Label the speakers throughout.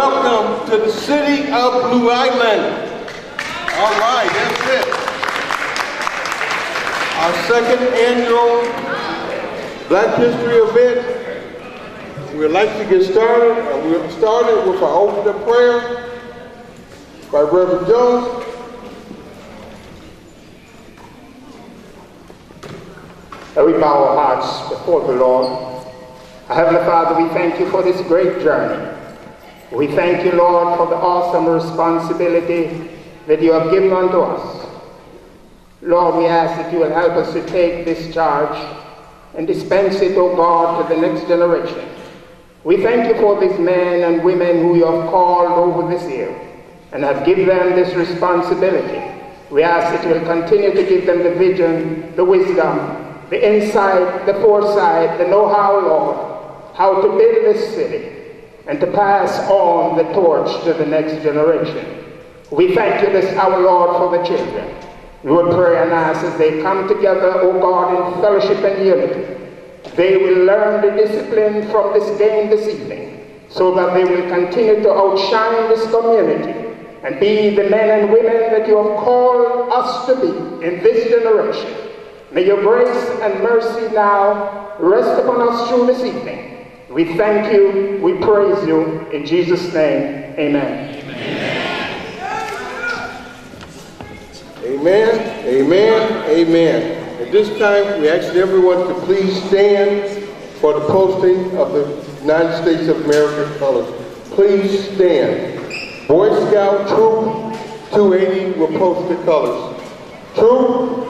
Speaker 1: welcome to the city of Blue Island. All right, that's it. Our second annual Black History event. We'd like to get started. We'll start it with our opening prayer by Reverend Jones.
Speaker 2: And we bow our hearts before the Lord. Heavenly Father, we thank you for this great journey. We thank you, Lord, for the awesome responsibility that you have given unto us. Lord, we ask that you will help us to take this charge and dispense it, O God, to the next generation. We thank you for these men and women who you have called over this year and have given them this responsibility. We ask that you will continue to give them the vision, the wisdom, the insight, the foresight, the know-how, Lord, how to build this city and to pass on the torch to the next generation. We thank you this hour, Lord, for the children. We will pray and ask as they come together, O God, in fellowship and unity, they will learn the discipline from this game this evening, so that they will continue to outshine this community and be the men and women that you have called us to be in this generation. May your grace and mercy now rest upon us through this evening. We thank you, we praise you, in Jesus' name, amen.
Speaker 1: Amen, amen, amen. At this time, we ask everyone to please stand for the posting of the United States of America colors. Please stand. Boy Scout Troop 280 will post the colors. Troop.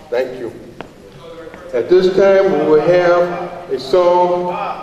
Speaker 1: Thank you. At this time, we will have a song.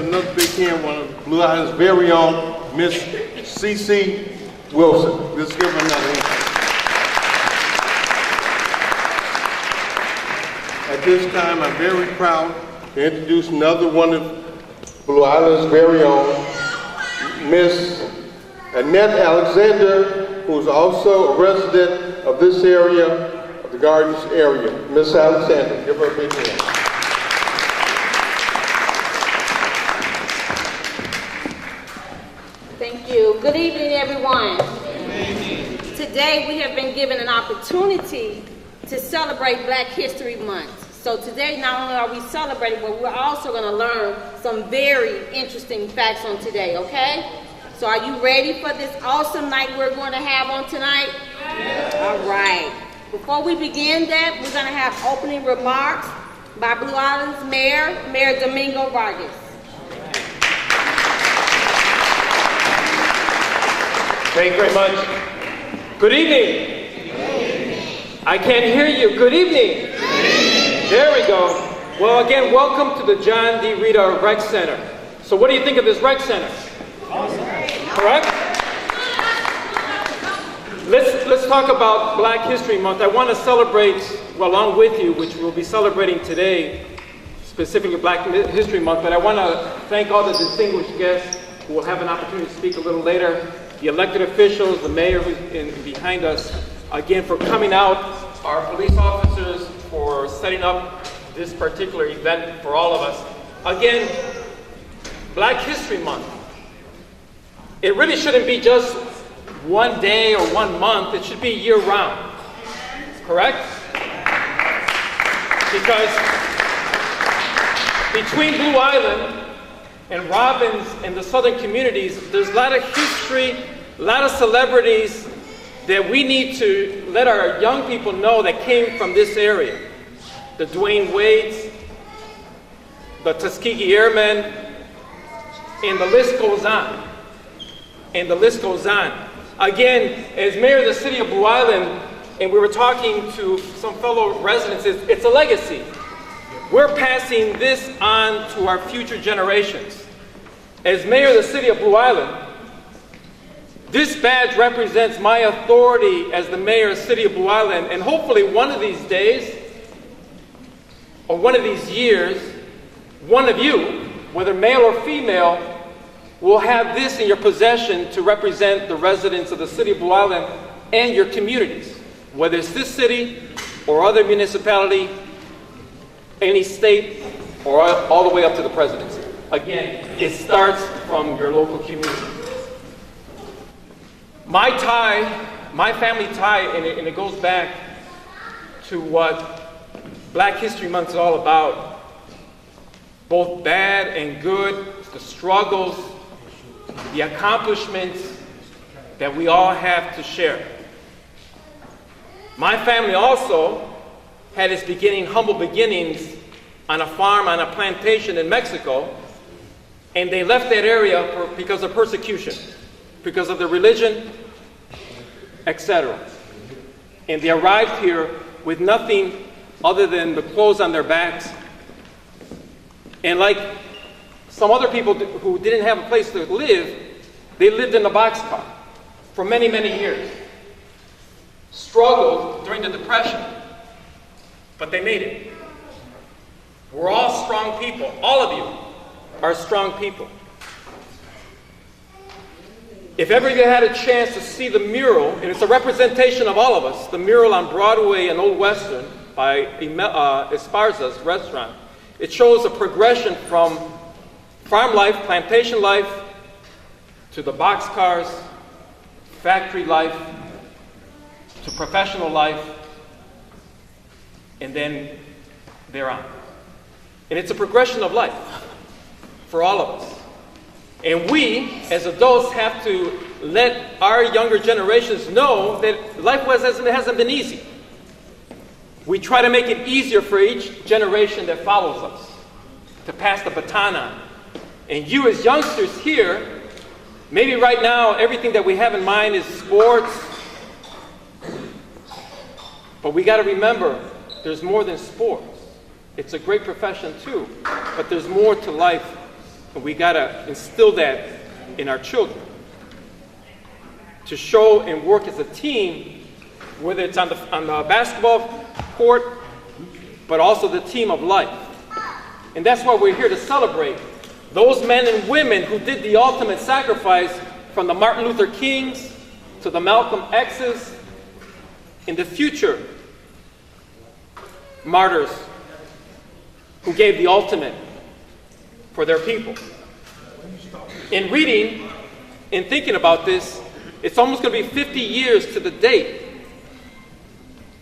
Speaker 1: give another big hand, one of Blue Island's very own, Miss C.C. Wilson. Let's give her another hand. At this time, I'm very proud to introduce another one of Blue Island's very own, Miss Annette Alexander, who's also a resident of this area, of the Gardens area. Miss Alexander, give her a big hand.
Speaker 3: Thank you. Good evening, everyone. Today we have been given an opportunity to celebrate Black History Month. So today not only are we celebrating, but we're also going to learn some very interesting facts on today, okay? So are you ready for this awesome night we're going to have on tonight? Yes. All right. Before we begin that, we're going to have opening remarks by Blue Island's Mayor, Mayor Domingo Vargas.
Speaker 4: Thank you very much. Good evening. I can't hear you. Good evening. There we go. Well, again, welcome to the John D. Rita Rec Center. So what do you think of this rec center? Awesome. Correct? Let's talk about Black History Month. I want to celebrate, well, along with you, which we'll be celebrating today, specifically Black History Month, but I want to thank all the distinguished guests who will have an opportunity to speak a little later, the elected officials, the mayor who's behind us, again, for coming out, our police officers for setting up this particular event for all of us. Again, Black History Month. It really shouldn't be just one day or 1 month. It should be year-round. Correct? Because between Blue Island and Robbins and the southern communities, there's a lot of history, a lot of celebrities that we need to let our young people know that came from this area. The Dwayne Wades, the Tuskegee Airmen, and the list goes on. And the list goes on. Again, as mayor of the city of Blue Island, and we were talking to some fellow residents, it's a legacy. We're passing this on to our future generations. As mayor of the city of Blue Island, this badge represents my authority as the mayor of the city of Blue Island, and hopefully one of these days, or one of these years, one of you, whether male or female, will have this in your possession to represent the residents of the city of Blue Island and your communities, whether it's this city or other municipality, any state, or all the way up to the presidency. Again, it starts from your local community. My tie, my family tie, and it goes back to what Black History Month is all about. Both bad and good, the struggles, the accomplishments that we all have to share. My family also had its humble beginnings on a farm, on a plantation in Mexico, and they left that area because of persecution, because of their religion, etc. And they arrived here with nothing other than the clothes on their backs. And like some other people who didn't have a place to live, they lived in a boxcar for many, many years. Struggled during the Depression, but they made it. We're all strong people. All of you are strong people. If ever you had a chance to see the mural, and it's a representation of all of us, the mural on Broadway and Old Western by Esparza's restaurant, it shows a progression from farm life, plantation life, to the boxcars, factory life, to professional life, and then thereon. And it's a progression of life for all of us. And we, as adults, have to let our younger generations know that life hasn't been easy. We try to make it easier for each generation that follows us, to pass the baton on. And you as youngsters here, maybe right now everything that we have in mind is sports, but we got to remember there's more than sports. It's a great profession too, but there's more to life And we got to instill that in our children. To show and work as a team, whether it's on the basketball court, but also the team of life. And that's why we're here to celebrate those men and women who did the ultimate sacrifice, from the Martin Luther Kings to the Malcolm X's, in the future martyrs who gave the ultimate for their people. In reading and thinking about this, it's almost going to be 50 years to the date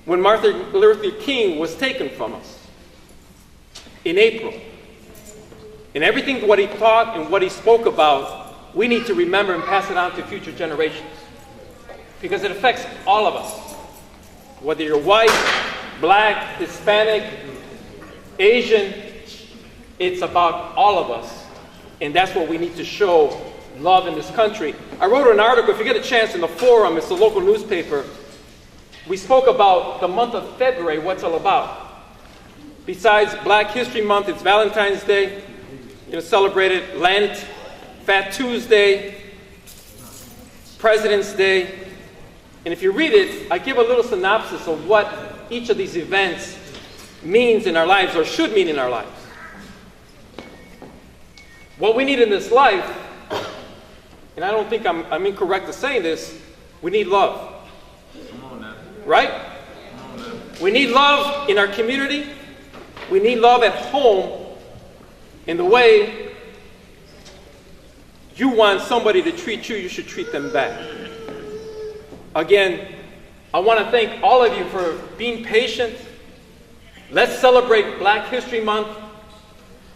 Speaker 4: when Martin Luther King was taken from us in April. And everything what he taught and what he spoke about, we need to remember and pass it on to future generations. Because it affects all of us. Whether you're white, black, Hispanic, Asian, it's about all of us. And that's what we need to show love in this country. I wrote an article, if you get a chance, in the Forum, it's a local newspaper. We spoke about the month of February, what's all about. Besides Black History Month, it's Valentine's Day. Celebrate it, Lent, Fat Tuesday, President's Day. And if you read it, I give a little synopsis of what each of these events means in our lives, or should mean in our lives. What we need in this life, and I don't think I'm incorrect in saying this, we need love. Right? We need love in our community. We need love at home, in the way you want somebody to treat you, you should treat them back. Again, I want to thank all of you for being patient. Let's celebrate Black History Month.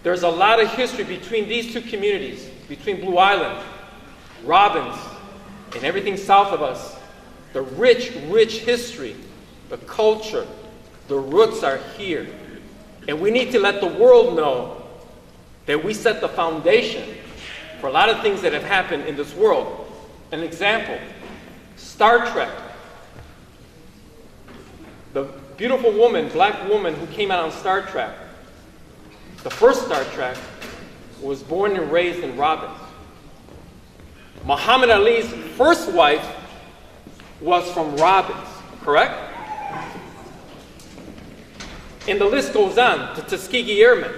Speaker 4: There's a lot of history between these two communities, between Blue Island, Robbins, and everything south of us. The rich, rich history, the culture, the roots are here. And we need to let the world know that we set the foundation for a lot of things that have happened in this world. An example, Star Trek. The beautiful woman, black woman who came out on Star Trek, the first Star Trek, was born and raised in Robbins. Muhammad Ali's first wife was from Robbins, correct? And the list goes on, the Tuskegee Airmen,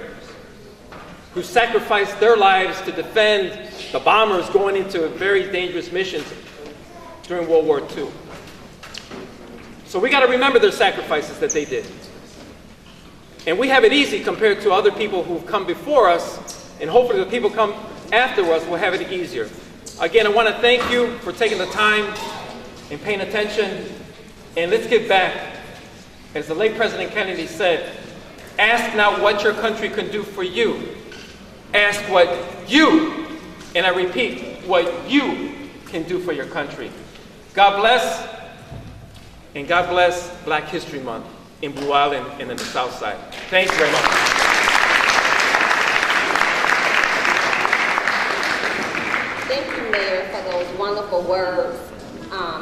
Speaker 4: who sacrificed their lives to defend the bombers going into very dangerous missions during World War II. So we got to remember their sacrifices that they did. And we have it easy compared to other people who've come before us, and hopefully the people come after us will have it easier. Again, I want to thank you for taking the time and paying attention. And let's give back. As the late President Kennedy said, ask not what your country can do for you. Ask what you, and I repeat, what you can do for your country. God bless, and God bless Black History Month in Blue Island and in the South Side. Thank you very much.
Speaker 3: Thank you, Mayor, for those wonderful words.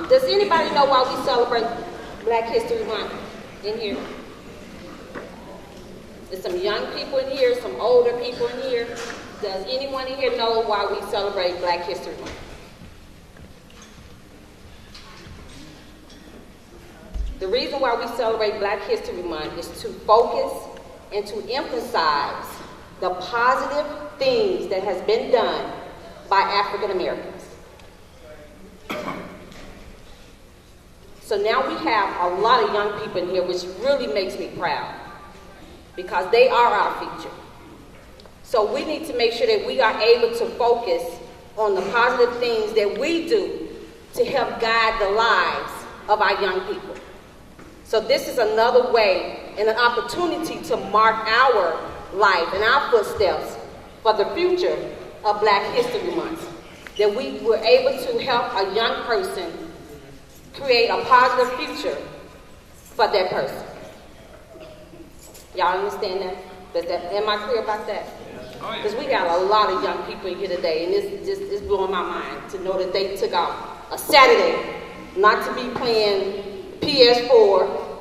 Speaker 3: Does anybody know why we celebrate Black History Month in here? There's some young people in here, some older people in here. Does anyone in here know why we celebrate Black History Month? The reason why we celebrate Black History Month is to focus and to emphasize the positive things that has been done by African Americans. So now we have a lot of young people in here, which really makes me proud, because they are our future. So we need to make sure that we are able to focus on the positive things that we do to help guide the lives of our young people. So this is another way and an opportunity to mark our life and our footsteps for the future of Black History Month. That we were able to help a young person create a positive future for that person. Y'all understand that? Am I clear about that? Because we got a lot of young people in here today, and it's blowing my mind to know that they took out a Saturday not to be playing PS4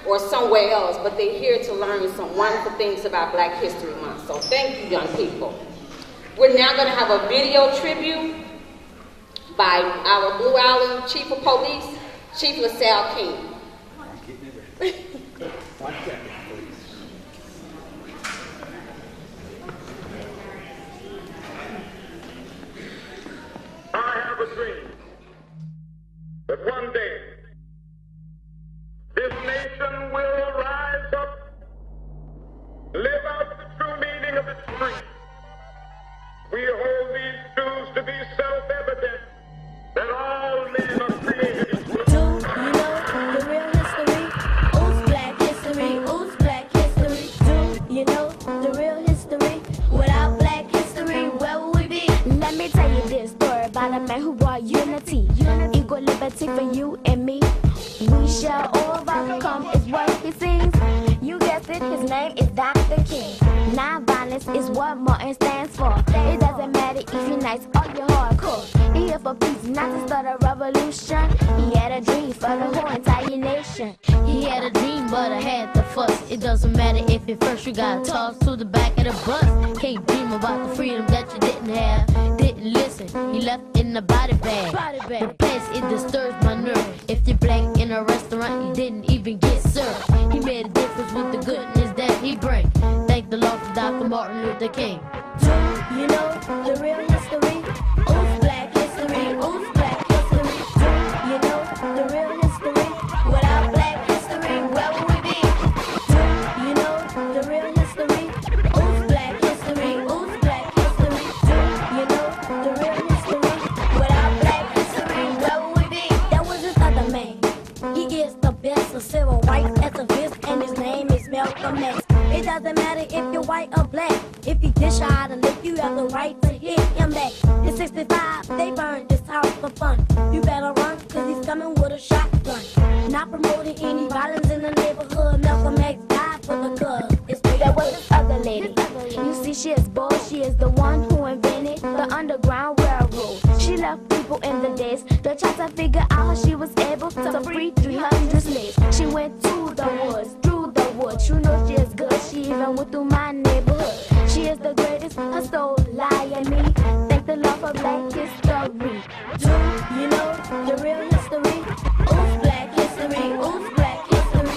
Speaker 3: or somewhere else, but they're here to learn some wonderful things about Black History Month. So thank you, young people. We're now going to have a video tribute by our Blue Island Chief of Police, Chief LaSalle King.
Speaker 5: I have a dream that one day this nation will rise up, live out the true meaning of its creed. We hold these truths to be self-evident, that all men are created equal.
Speaker 6: Do you know the real history? Ooh, black history. Ooh, black history. Do you know the real history? Without black history, where would we be? Let me tell you this story about a man who brought unity. Equal liberty for you and me. We shall overcome is what he sings. You guessed it, his name is Dr. King. Non-violence is what Martin stands for. It doesn't matter if you're nice or you're hardcore. He here for peace, not to start a revolution. He had a dream for the whole entire nation.
Speaker 7: He had a dream, but I had the fuss. It doesn't matter if at first you got tossed to the back of the bus. Can't dream about the freedom that you didn't have. Didn't listen, you left in the body bag. The place, it disturbs my nerve. If you're black in a restaurant, you didn't even get served. He made a difference with the goodness that he bring. Thank the Lord for Dr. Martin Luther King.
Speaker 6: Do you know the real history? Ooh, black history. Ooh, black history. Do you know the real history? Without black history, where would we be? Do you know the real history? Ooh, black history. Ooh, black history. Do you know the real history? Without black history, where would we be? There was this other man. He is the best of civil rights activist, and his name is Malcolm X. It doesn't matter if you're white or black. If he dish out and lick, you have the right to hit him back. In 65, they burned this house for fun. You better run, cause he's coming with a shotgun. Not promoting any violence in the neighborhood. Malcolm X died for the cause. It's there was this other lady. You see, she is bold. She is the one who invented the Underground Railroad. She left people in the days to try to figure out how she was able to free 300 slaves. She went to the woods, through the woods. You know she is good. She even went through my neighborhood. She is the greatest, her soul lie in me. Thank the Lord for black history. Do you know the real history? Ooh, black history. Ooh, black history.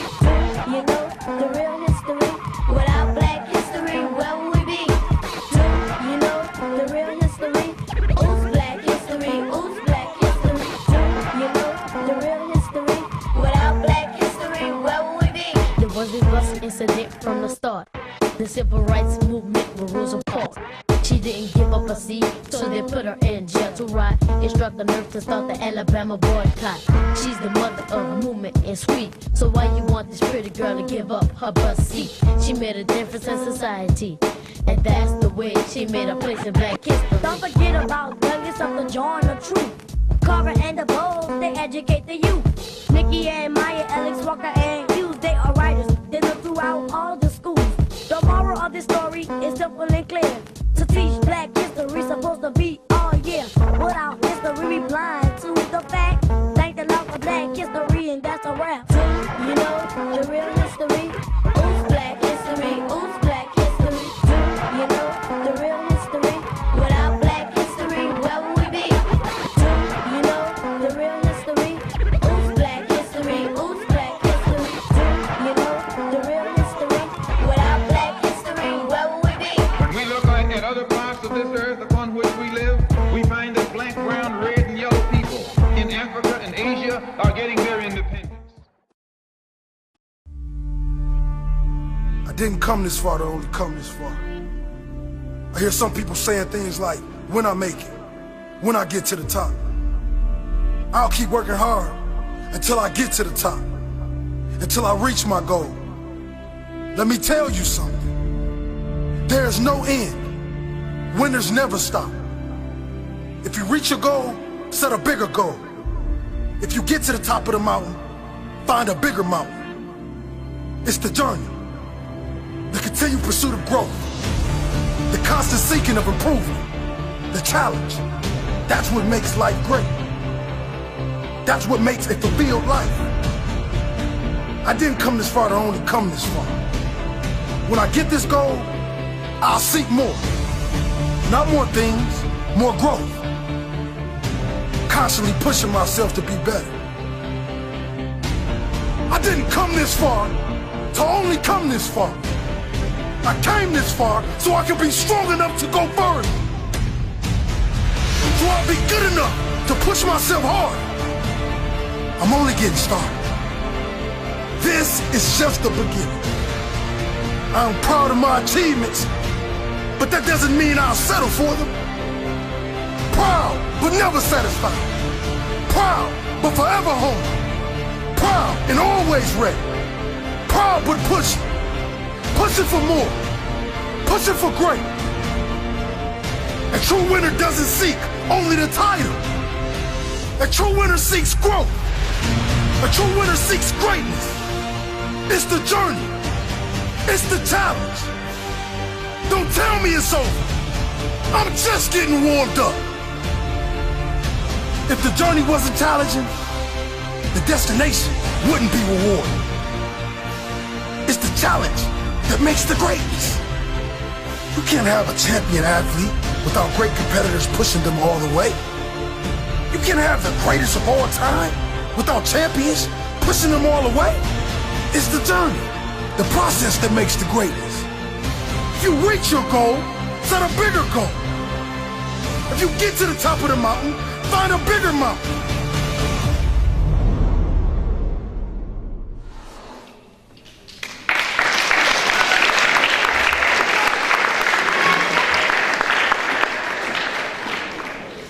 Speaker 6: Do you know the real history? Without black history, where would we be? Do you know the real history? Ooh, black history. Ooh, black history. Do you know the real history? Without black history, where would we be?
Speaker 7: There was a bus incident from the start. The civil rights movement with Rosa Parks. She didn't give up a seat, so they put her in jail to rot. It struck a nerve to start the Alabama boycott. She's the mother of movement and sweet. So why you want this pretty girl to give up her bus seat? She made a difference in society, and that's the way she made a place in black history.
Speaker 6: Don't forget about Douglas of the John of Truth. Carver and the Bulls, they educate the youth. Nikki and Maya, Alex Walker and Hughes, they are writers. They look throughout all the schools. The moral of this story is simple and clear. To teach black history supposed to be all year. Without history, we blind to the fact. Thank the Lord for black history, and that's a wrap. Do you know the real history? Ooh, black history. Ooh, black history. Do you know the real history? Without black history, where would we be? Do you know the real history? Ooh, black history. Ooh, black history. Do you know the real history? Without black history, where would we be?
Speaker 5: When we look at other parts of this earth upon which we live, we find that black, brown, red, and yellow people in Africa and Asia are getting their independence.
Speaker 8: I didn't come this far to only come this far. I hear some people saying things like, when I make it, when I get to the top. I'll keep working hard until I get to the top, until I reach my goal. Let me tell you something. There's no end. Winners never stop. If you reach your goal, set a bigger goal. If you get to the top of the mountain, find a bigger mountain. It's the journey, the continued pursuit of growth, the constant seeking of improvement, the challenge. That's what makes life great. That's what makes a fulfilled life. I didn't come this far to only come this far. When I get this goal, I'll seek more. Not more things, more growth. Constantly pushing myself to be better. I didn't come this far to only come this far. I came this far so I could be strong enough to go further. So I'll be good enough to push myself hard. I'm only getting started. This is just the beginning. I'm proud of my achievements, but that doesn't mean I'll settle for them. Proud, but never satisfied. Proud, but forever hungry. Proud and always ready. Proud, but pushing. Pushing for more. Pushing for great. A true winner doesn't seek only the title. A true winner seeks growth. A true winner seeks greatness. It's the journey. It's the challenge. Don't tell me it's over. I'm just getting warmed up. If the journey wasn't challenging, the destination wouldn't be rewarding. It's the challenge that makes the greatness. You can't have a champion athlete without great competitors pushing them all the way. You can't have the greatest of all time without champions pushing them all the way. It's the journey, the process that makes the greatness. If you reach your goal, set a bigger goal. If you get to the top of the mountain, find a bigger mountain.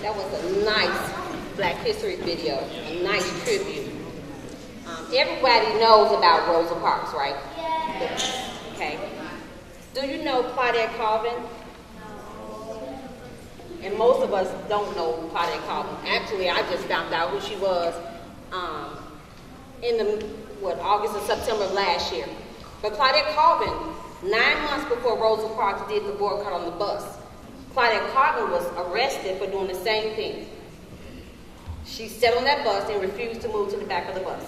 Speaker 3: That was a nice Black History video, a nice tribute. Everybody knows about Rosa Parks, right? Yeah. Okay. Do you know Claudette Colvin? And most of us don't know Claudette Colvin. Actually, I just found out who she was in the August and September of last year. But Claudette Colvin, 9 months before Rosa Parks did the boycott on the bus, Claudette Colvin was arrested for doing the same thing. She sat on that bus and refused to move to the back of the bus.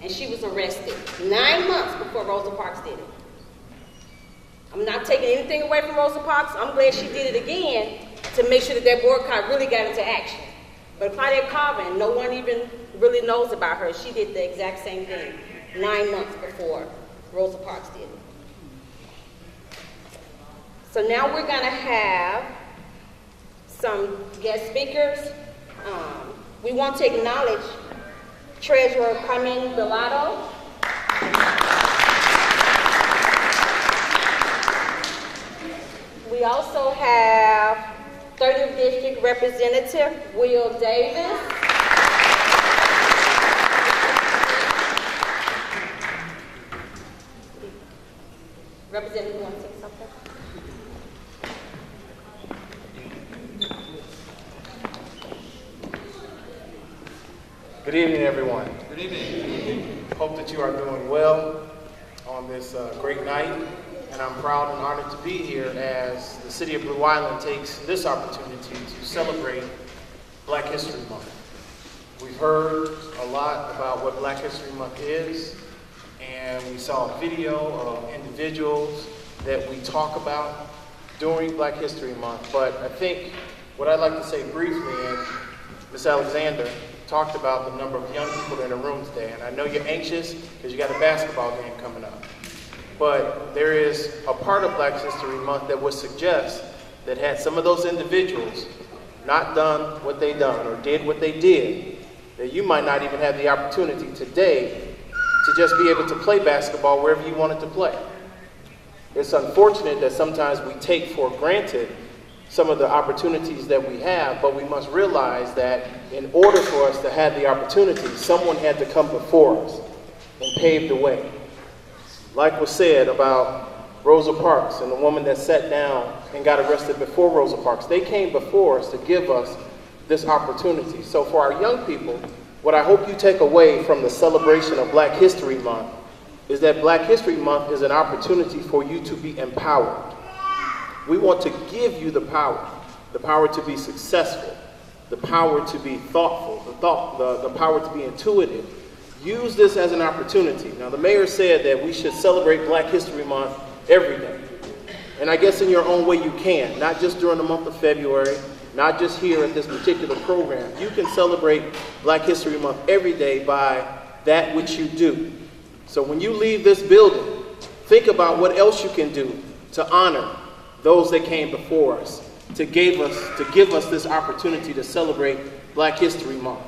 Speaker 3: And she was arrested 9 months before Rosa Parks did it. I'm not taking anything away from Rosa Parks. I'm glad she did it again to make sure that that boycott really got into action. But Claudette Colvin, no one even really knows about her. She did the exact same thing 9 months before Rosa Parks did it. So now we're going to have some guest speakers. We want to acknowledge Treasurer Carmen Villado. We also have 30th District Representative Will Davis. Representative, you want to say something?
Speaker 9: Good evening, everyone. Good evening. Hope that you are doing well on this great night, and I'm proud and honored to be here as the City of Blue Island takes this opportunity to celebrate Black History Month. We've heard a lot about what Black History Month is, and we saw a video of individuals that we talk about during Black History Month. But I think what I'd like to say briefly, and Ms. Alexander talked about the number of young people in the room today, and I know you're anxious because you got a basketball game coming up. But there is a part of Black History Month that would suggest that had some of those individuals not done what they done or did what they did, that you might not even have the opportunity today to just be able to play basketball wherever you wanted to play. It's unfortunate that sometimes we take for granted some of the opportunities that we have, but we must realize that in order for us to have the opportunity, someone had to come before us and pave the way. Like was said about Rosa Parks and the woman that sat down and got arrested before Rosa Parks, they came before us to give us this opportunity. So for our young people, what I hope you take away from the celebration of Black History Month is that Black History Month is an opportunity for you to be empowered. We want to give you the power to be successful, the power to be thoughtful, the power to be intuitive. Use this as an opportunity. Now, the mayor said that we should celebrate Black History Month every day. And I guess in your own way you can, not just during the month of February, not just here at this particular program. You can celebrate Black History Month every day by that which you do. So when you leave this building, think about what else you can do to honor those that came before us, to give us this opportunity to celebrate Black History Month.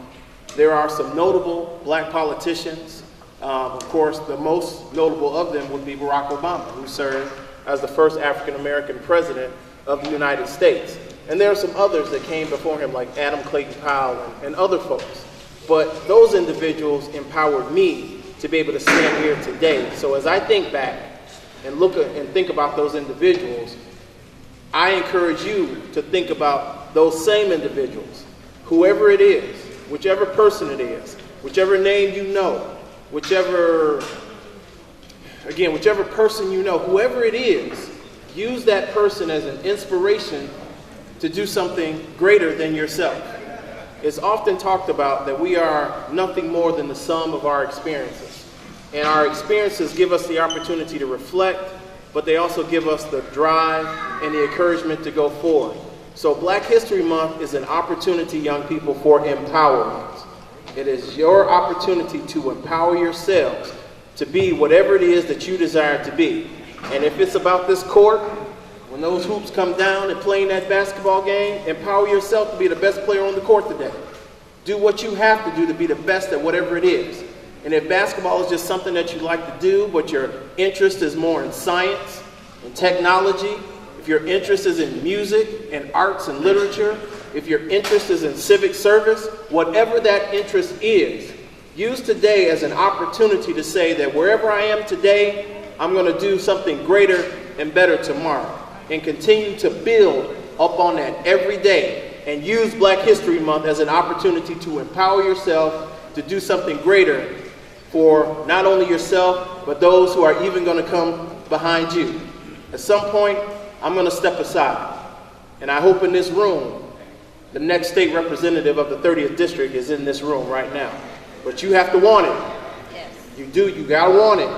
Speaker 9: There are some notable Black politicians. Of course, the most notable of them would be Barack Obama, who served as the first African-American president of the United States. And there are some others that came before him, like Adam Clayton Powell and other folks. But those individuals empowered me to be able to stand here today. So as I think back and look and think about those individuals, I encourage you to think about those same individuals, whoever it is, whichever person it is, whichever name you know, whichever person you know, whoever it is, use that person as an inspiration to do something greater than yourself. It's often talked about that we are nothing more than the sum of our experiences. And our experiences give us the opportunity to reflect, but they also give us the drive and the encouragement to go forward. So Black History Month is an opportunity, young people, for empowerment. It is your opportunity to empower yourselves to be whatever it is that you desire to be. And if it's about this court, when those hoops come down and playing that basketball game, empower yourself to be the best player on the court today. Do what you have to do to be the best at whatever it is. And if basketball is just something that you like to do, but your interest is more in science and technology, if your interest is in music and arts and literature, if your interest is in civic service, whatever that interest is, use today as an opportunity to say that wherever I am today, I'm going to do something greater and better tomorrow. And continue to build up on that every day. And use Black History Month as an opportunity to empower yourself to do something greater for not only yourself, but those who are even going to come behind you. At some point, I'm going to step aside. And I hope in this room, the next state representative of the 30th District is in this room right now. But you have to want it.
Speaker 3: Yes.
Speaker 9: You do, you got to want it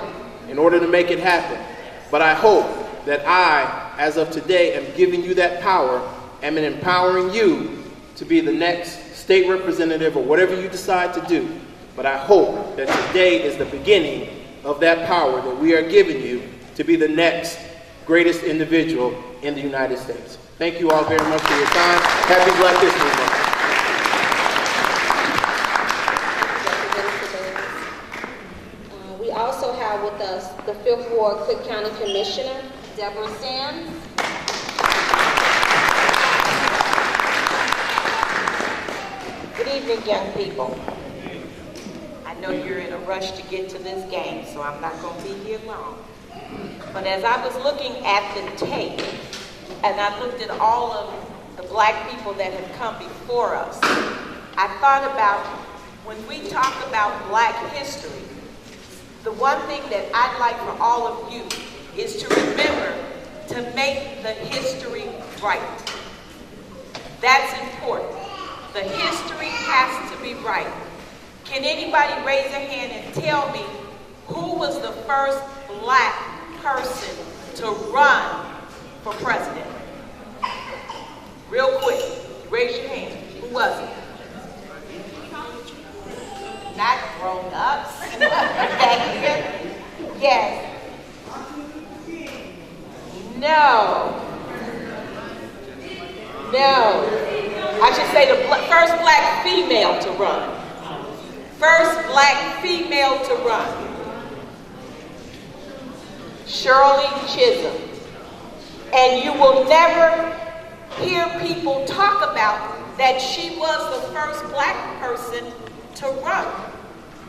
Speaker 9: in order to make it happen. But I hope that I, as of today, am giving you that power and empowering you to be the next state representative or whatever you decide to do. But I hope that today is the beginning of that power that we are giving you to be the next greatest individual in the United States. Thank you all very much for your time. Happy Black History Month.
Speaker 3: We also have with us the 5th Ward Cook County Commissioner, Deborah Sands.
Speaker 10: Good evening, young people. I know you're in a rush to get to this game, so I'm not going to be here long. But as I was looking at the tape, and I looked at all of the Black people that have come before us, I thought about when we talk about Black history, the one thing that I'd like for all of you is to remember to make the history right. That's important. The history has to be right. Can anybody raise their hand and tell me who was the first Black person to run for president? Real quick, raise your hand. Who was it? Not grown-ups. Back here? Yes. No. I should say the first Black female to run. First Black female to run. Shirley Chisholm. And you will never hear people talk about that she was the first Black person to run.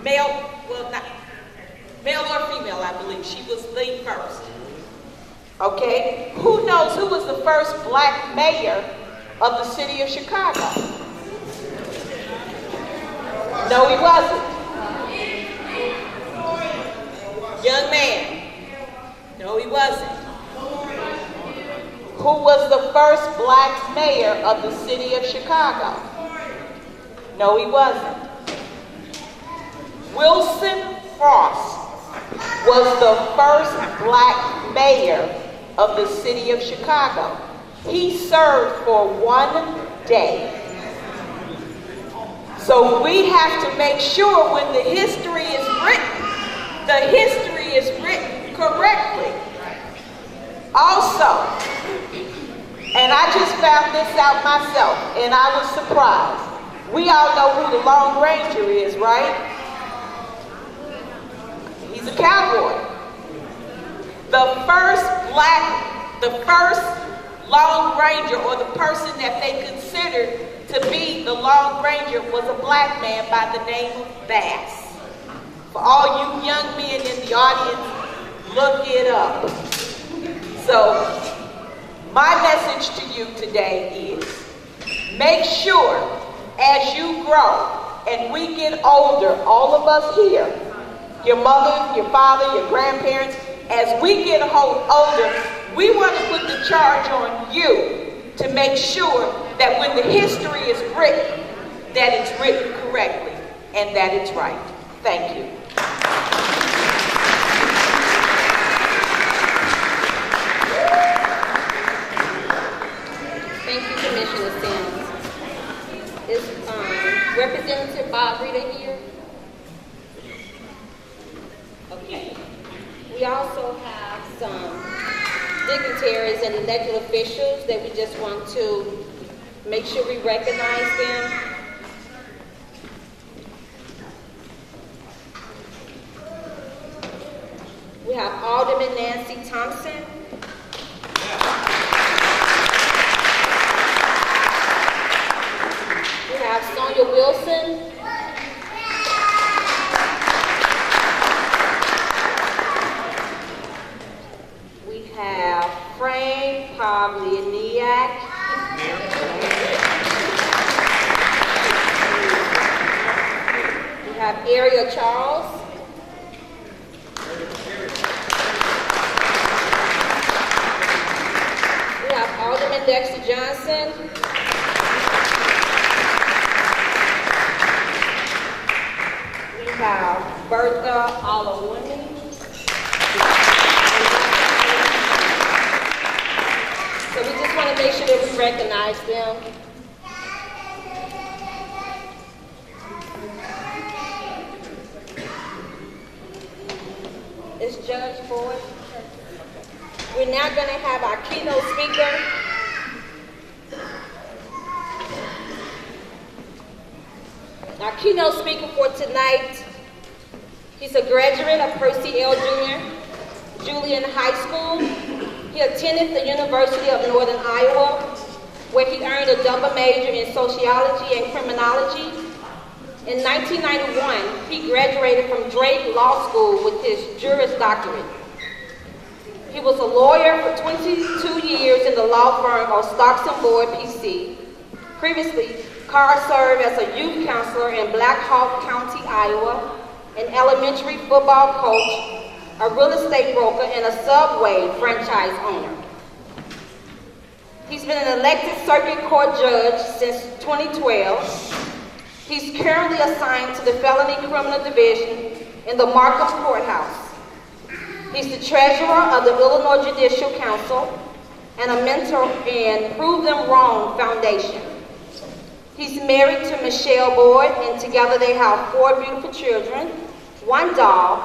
Speaker 10: Male or female, I believe. She was the first. Okay? Who knows who was the first Black mayor of the city of Chicago? No, he wasn't. Young man. No, he wasn't. Who was the first Black mayor of the city of Chicago? No, he wasn't. Wilson Frost was the first Black mayor of the city of Chicago. He served for 1 day. So we have to make sure when the history is written correctly. Also, and I just found this out myself, and I was surprised. We all know who the Lone Ranger is, right? He's a cowboy. The first Lone Ranger, or the person that they considered to be the Lone Ranger, was a black man by the name of Bass. For all you young men in the audience, look it up. So, my message to you today is, make sure as you grow and we get older, all of us here, your mother, your father, your grandparents, as we get older, we want to put the charge on you to make sure that when the history is written, that it's written correctly and that it's right. Thank you.
Speaker 3: Thank you, Commissioner Sims. Is Representative Rita here? Okay. We also have some dignitaries and elected officials that we just want to make sure we recognize them. We have Alderman Nancy Thompson. We have Sonia Wilson. We have Frank Pavlianiak. We have Ariel Charles. We have Alderman Dexter Johnson. We have Bertha Olawumi. So we just want to make sure that we recognize them. Is Judge Ford? We're now going to have our keynote speaker. Our keynote speaker for tonight, he's a graduate of Percy L. Julian High School. He attended the University of Northern Iowa, where he earned a double major in sociology and criminology. In 1991, he graduated from Drake Law School with his Juris Doctorate. He was a lawyer for 22 years in the law firm of Stocks and Boyd, PC. Previously, Carr served as a youth counselor in Black Hawk County, Iowa, an elementary football coach, a real estate broker, and a Subway franchise owner. He's been an elected circuit court judge since 2012. He's currently assigned to the Felony Criminal Division in the Markham Courthouse. He's the treasurer of the Illinois Judicial Council and a mentor in Prove Them Wrong Foundation. He's married to Michelle Boyd, and together they have 4 beautiful children, 1 dog,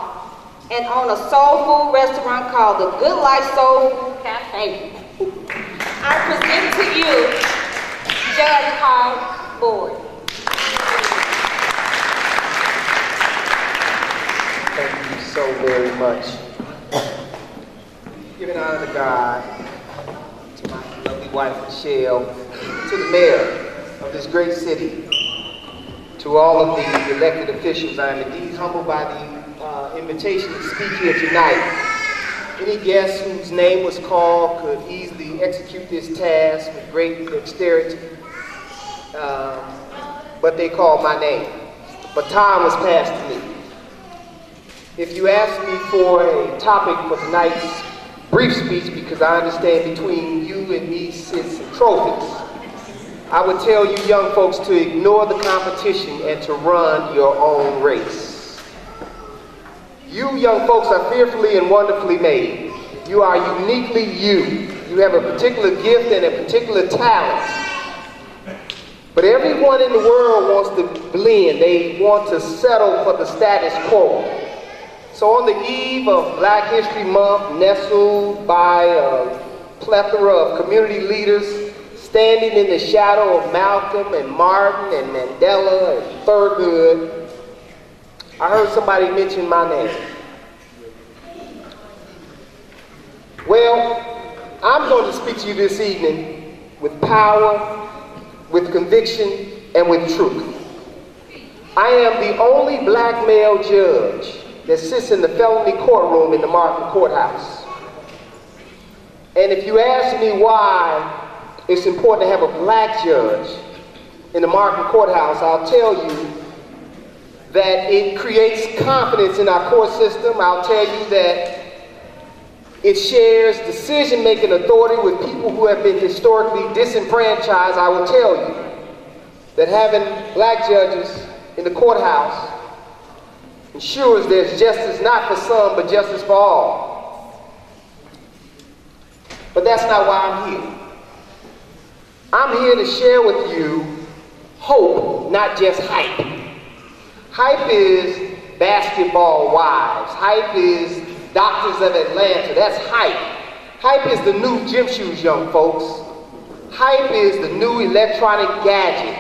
Speaker 3: and own a soul food restaurant called the Good Life Soul Food Cafe. I present to you Judge Carl Boyd.
Speaker 11: Thank you so very much. Giving honor to God, to my lovely wife Michelle, to the mayor of this great city, to all of the elected officials. I am indeed humbled by the invitation to speak here tonight. Any guest whose name was called could easily execute this task with great dexterity, but they called my name. But time was passed to me. If you ask me for a topic for tonight's brief speech, because I understand between you and me sits some trophies, I would tell you young folks to ignore the competition and to run your own race. You young folks are fearfully and wonderfully made. You are uniquely you. You have a particular gift and a particular talent. But everyone in the world wants to blend. They want to settle for the status quo. So on the eve of Black History Month, nestled by a plethora of community leaders, standing in the shadow of Malcolm and Martin and Mandela and Thurgood, I heard somebody mention my name. Well, I'm going to speak to you this evening with power, with conviction, and with truth. I am the only black male judge that sits in the felony courtroom in the Martin Courthouse. And if you ask me why it's important to have a black judge in the Martin Courthouse, I'll tell you that it creates confidence in our court system. I'll tell you that it shares decision-making authority with people who have been historically disenfranchised. I will tell you that having black judges in the courthouse ensures there's justice not for some, but justice for all. But that's not why I'm here. I'm here to share with you hope, not just hype. Hype is basketball wives. Hype is Doctors of Atlanta. That's hype. Hype is the new gym shoes, young folks. Hype is the new electronic gadget.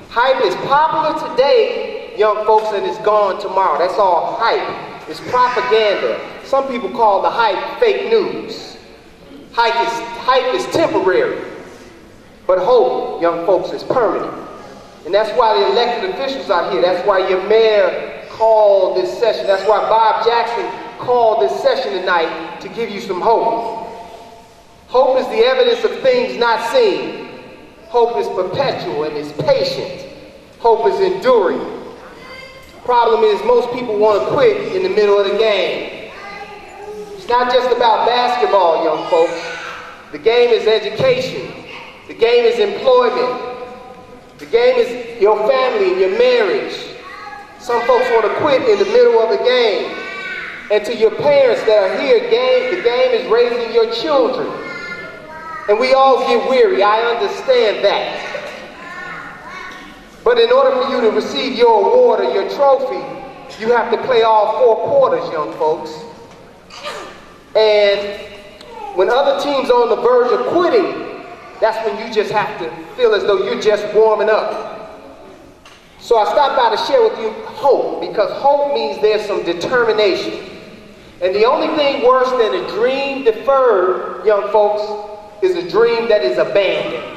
Speaker 11: Hype is popular today, young folks, and it's gone tomorrow. That's all hype. It's propaganda. Some people call the hype fake news. Hype is temporary. But hope, young folks, is permanent. And that's why the elected officials are here. That's why your mayor called this session. That's why Bob Jackson called this session tonight to give you some hope. Hope is the evidence of things not seen. Hope is perpetual and is patient. Hope is enduring. Problem is most people want to quit in the middle of the game. It's not just about basketball, young folks. The game is education. The game is employment. The game is your family and your marriage. Some folks want to quit in the middle of the game. And to your parents that are here, the game is raising your children. And we all get weary, I understand that. But in order for you to receive your award or your trophy, you have to play all 4 quarters, young folks. And when other teams are on the verge of quitting, that's when you just have to feel as though you're just warming up. So I stopped by to share with you hope, because hope means there's some determination. And the only thing worse than a dream deferred, young folks, is a dream that is abandoned.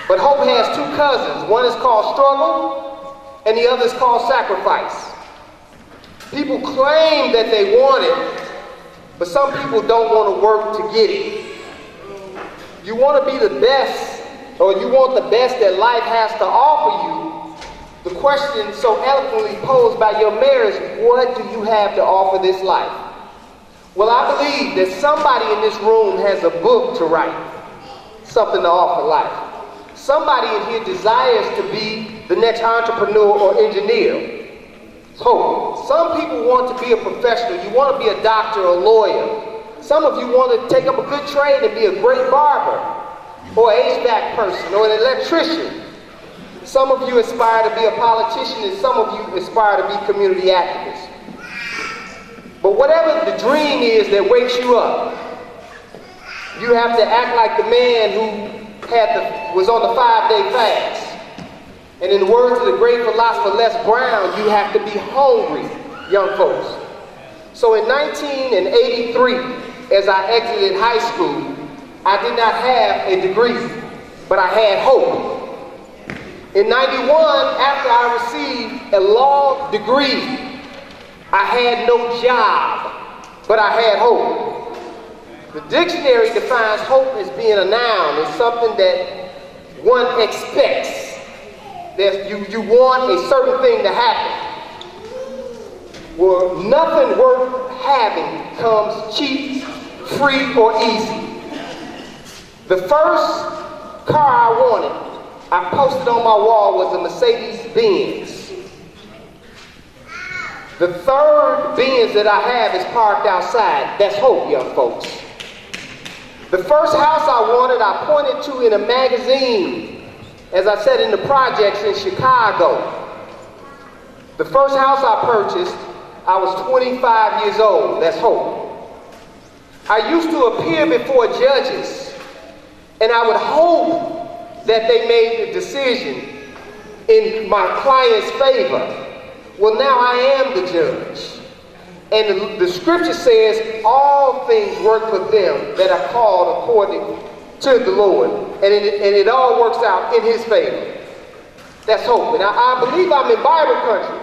Speaker 11: But hope has 2 cousins. One is called struggle, and the other is called sacrifice. People claim that they want it, but some people don't want to work to get it. You want to be the best, or you want the best that life has to offer you. The question so eloquently posed by your mayor is, what do you have to offer this life? Well, I believe that somebody in this room has a book to write, something to offer life. Somebody in here desires to be the next entrepreneur or engineer. So, some people want to be a professional. You want to be a doctor or a lawyer. Some of you want to take up a good trade and be a great barber, or an HVAC person, or an electrician. Some of you aspire to be a politician, and some of you aspire to be community activists. But whatever the dream is that wakes you up, you have to act like the man who was on the 5-day fast. And in the words of the great philosopher Les Brown, you have to be hungry, young folks. So in 1983, as I exited high school, I did not have a degree, but I had hope. In 91, after I received a law degree, I had no job, but I had hope. The dictionary defines hope as being a noun. It's something that one expects. You want a certain thing to happen. Well, nothing worth having comes cheap, free, or easy. The first car I wanted, I posted on my wall, was a Mercedes-Benz. The third Benz that I have is parked outside. That's hope, young folks. The first house I wanted, I pointed to in a magazine, as I said, in the projects in Chicago. The first house I purchased, I was 25 years old. That's hope. I used to appear before judges, and I would hope that they made the decision in my client's favor. Well, now I am the judge. And the scripture says all things work for them that are called according to the Lord. And it all works out in his favor. That's hope. And I believe I'm in Bible country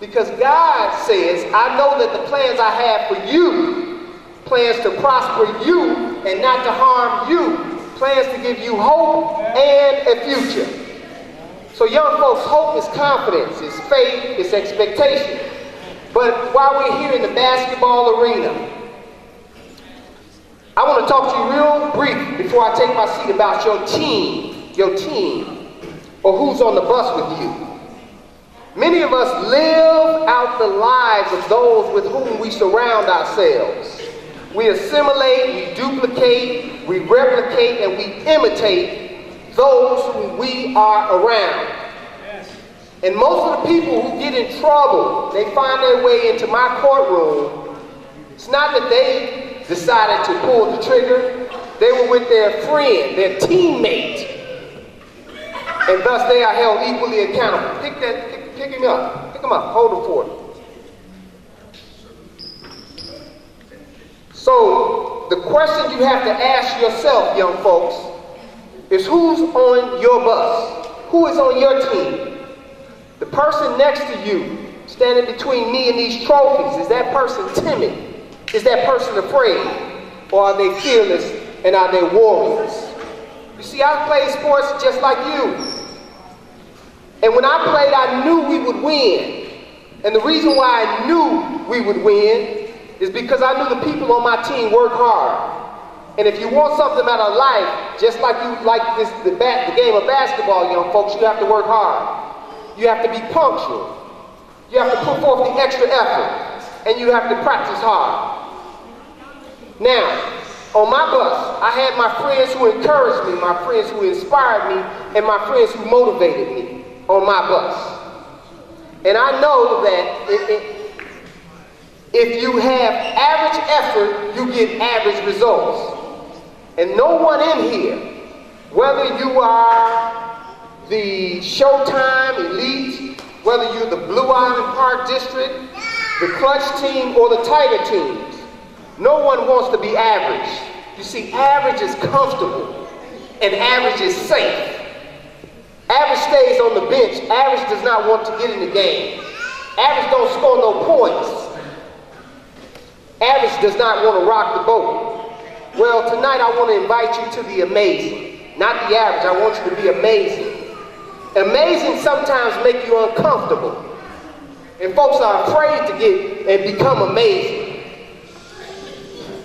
Speaker 11: because God says, I know that the plans I have for you, plans to prosper you and not to harm you, plans to give you hope and a future. So young folks, hope is confidence, it's faith, it's expectation. But while we're here in the basketball arena, I want to talk to you real brief before I take my seat about your team, or who's on the bus with you. Many of us live out the lives of those with whom we surround ourselves. We assimilate, we duplicate, we replicate, and we imitate those who we are around. And most of the people who get in trouble, they find their way into my courtroom. It's not that they decided to pull the trigger. They were with their friend, their teammate. And thus they are held equally accountable. Pick him up. Pick him up. Hold him for it. So the question you have to ask yourself, young folks, is who's on your bus? Who is on your team? The person next to you, standing between me and these trophies, is that person timid? Is that person afraid? Or are they fearless and are they warriors? You see, I played sports just like you. And when I played, I knew we would win. And the reason why I knew we would win is because I knew the people on my team work hard. And if you want something out of life, just like you like the game of basketball, young folks, you have to work hard. You have to be punctual. You have to put forth the extra effort. And you have to practice hard. Now, on my bus, I had my friends who encouraged me, my friends who inspired me, and my friends who motivated me on my bus. And I know that if you have average effort, you get average results. And no one in here, whether you are the Showtime Elite, whether you're the Blue Island Park District, the Clutch team, or the Tiger teams, no one wants to be average. You see, average is comfortable, and average is safe. Average stays on the bench. Average does not want to get in the game. Average don't score no points. Average does not want to rock the boat. Well, tonight I want to invite you to the amazing. Not the average, I want you to be amazing. Amazing sometimes make you uncomfortable. And folks are afraid to get and become amazing.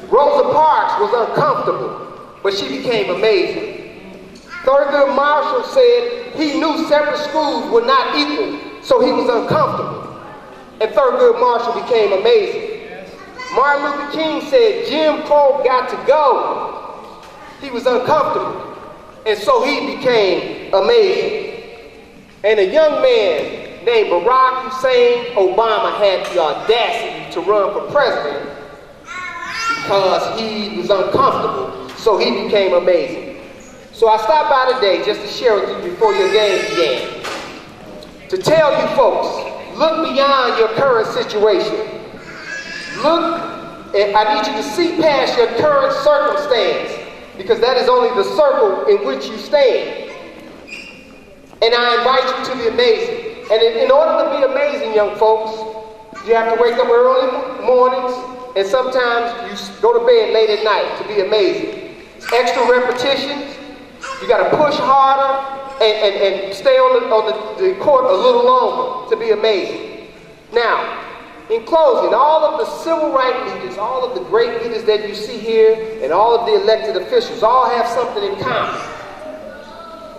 Speaker 11: Rosa Parks was uncomfortable, but she became amazing. Thurgood Marshall said he knew separate schools were not equal, so he was uncomfortable. And Thurgood Marshall became amazing. Martin Luther King said Jim Crow got to go. He was uncomfortable. And so he became amazing. And a young man named Barack Hussein Obama had the audacity to run for president because he was uncomfortable. So he became amazing. So I stopped by today just to share with you before your game began. To tell you folks, look beyond your current situation. Look, and I need you to see past your current circumstance because that is only the circle in which you stand. And I invite you to the amazing. And in order to be amazing, young folks, you have to wake up early mornings and sometimes you go to bed late at night to be amazing. It's extra repetitions. You got to push harder and stay on the court a little longer to be amazing. Now, in closing, all of the civil rights leaders, all of the great leaders that you see here, and all of the elected officials all have something in common.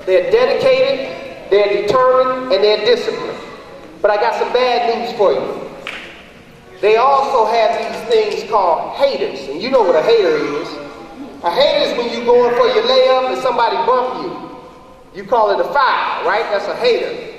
Speaker 11: They're dedicated, they're determined, and they're disciplined. But I got some bad news for you. they also have these things called haters. And you know what a hater is. A hater is when you're going for your layup and somebody bump you. You call it a foul, right? That's a hater.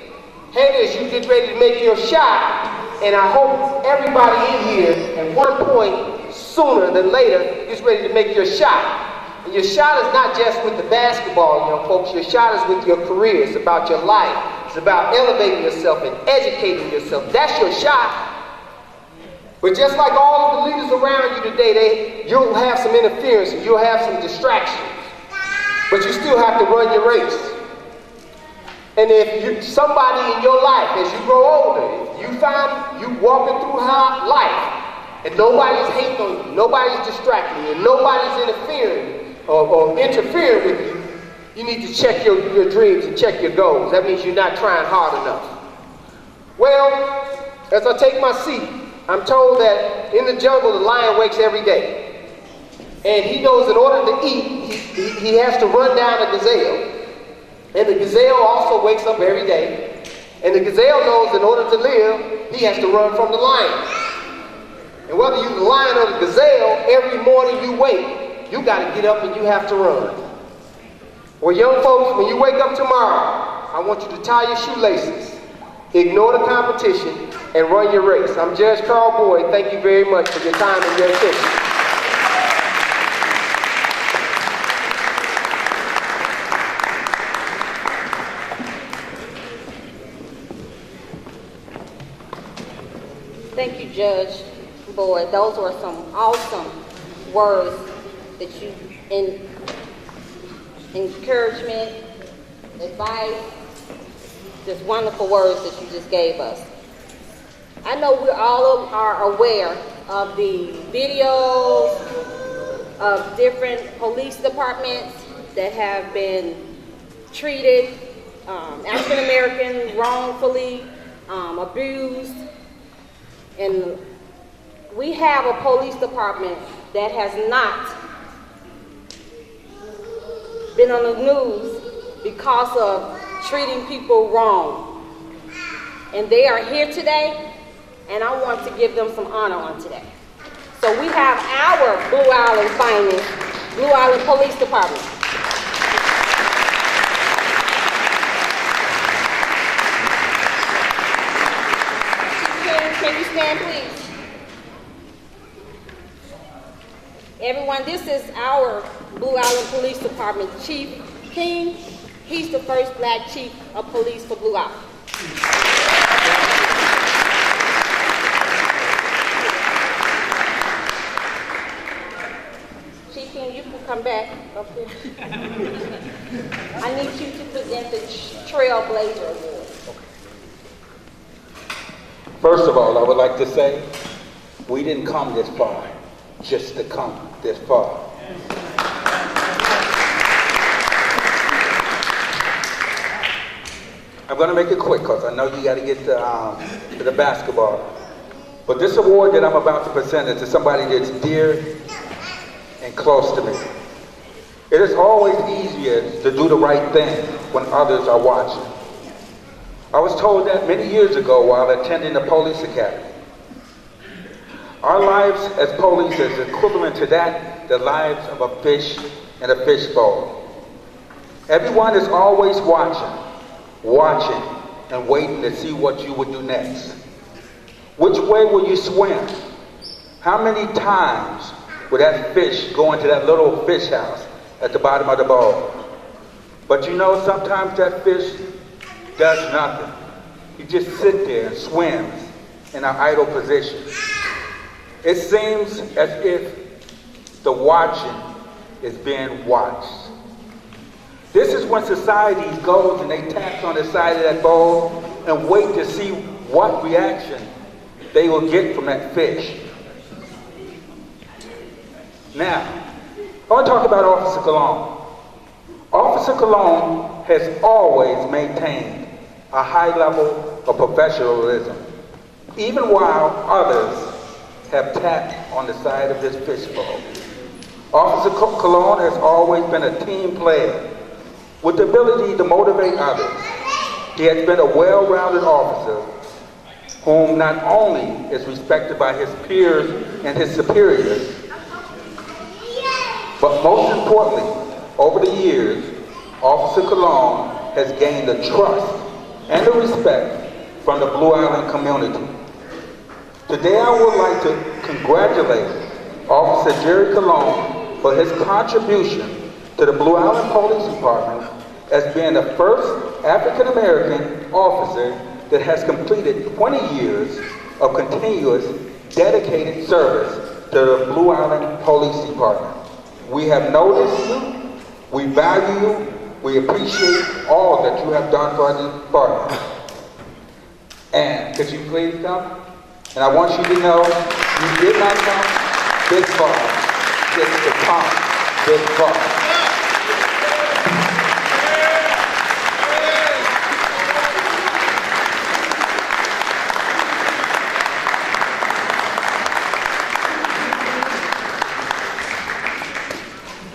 Speaker 11: Haters, you get ready to make your shot, and I hope everybody in here at one point, sooner than later, is ready to make your shot. And your shot is not just with the basketball, young folks. Your shot is with your career. It's about your life. It's about elevating yourself and educating yourself. That's your shot. But just like all of the leaders around you today, you'll have some interference and you'll have some distractions. But you still have to run your race. And if somebody in your life, as you grow older, if you find you walking through life and nobody's hating on you, nobody's distracting you, and nobody's interfering or interfering with you, you need to check your dreams and check your goals. That means you're not trying hard enough. Well, as I take my seat, I'm told that in the jungle the lion wakes every day. And he knows in order to eat, he has to run down a gazelle. And the gazelle also wakes up every day. And the gazelle knows in order to live, he has to run from the lion. And whether you're the lion or the gazelle, every morning you wake, you got to get up and you have to run. Well, young folks, when you wake up tomorrow, I want you to tie your shoelaces, ignore the competition, and run your race. I'm Judge Carl Boyd. Thank you very much for your time and your attention.
Speaker 3: Thank you, Judge Boyd. Those were some awesome words that you, encouragement, advice, just wonderful words that you just gave us. I know we all are aware of the videos of different police departments that have been treated, African American wrongfully abused. And we have a police department that has not been on the news because of treating people wrong. And they are here today, and I want to give them some honor on today. So we have our Blue Island finest, Blue Island Police Department. Can you stand, please? Everyone, this is our Blue Island Police Department Chief King. He's the first black chief of police for Blue Island. Chief King, you can come back up here. I need you to present the Trailblazer Award.
Speaker 12: First of all, I would like to say, we didn't come this far just to come this far. I'm going to make it quick because I know you got to get to the basketball. But this award that I'm about to present is to somebody that's dear and close to me. It is always easier to do the right thing when others are watching. I was told that many years ago while attending the police academy. Our lives as police is equivalent to the lives of a fish in a fishbowl. Everyone is always watching and waiting to see what you would do next. Which way will you swim? How many times will that fish go into that little fish house at the bottom of the bowl? But you know, sometimes that fish does nothing. He just sits there and swims in an idle position. It seems as if the watching is being watched. This is when society goes and they tap on the side of that bowl and wait to see what reaction they will get from that fish. Now, I want to talk about Officer Cologne. Officer Cologne has always maintained a high level of professionalism, even while others have tapped on the side of this fishbowl. Officer Cologne has always been a team player with the ability to motivate others. He has been a well-rounded officer whom not only is respected by his peers and his superiors, but most importantly, over the years, Officer Cologne has gained the trust and the respect from the Blue Island community. Today I would like to congratulate Officer Jerry Cologne for his contribution to the Blue Island Police Department as being the first African American officer that has completed 20 years of continuous dedicated service to the Blue Island Police Department. We have noticed you, we value you, we appreciate all that you have done for our department. And could you please come? And I want you to know, you did not come this far just to come this far.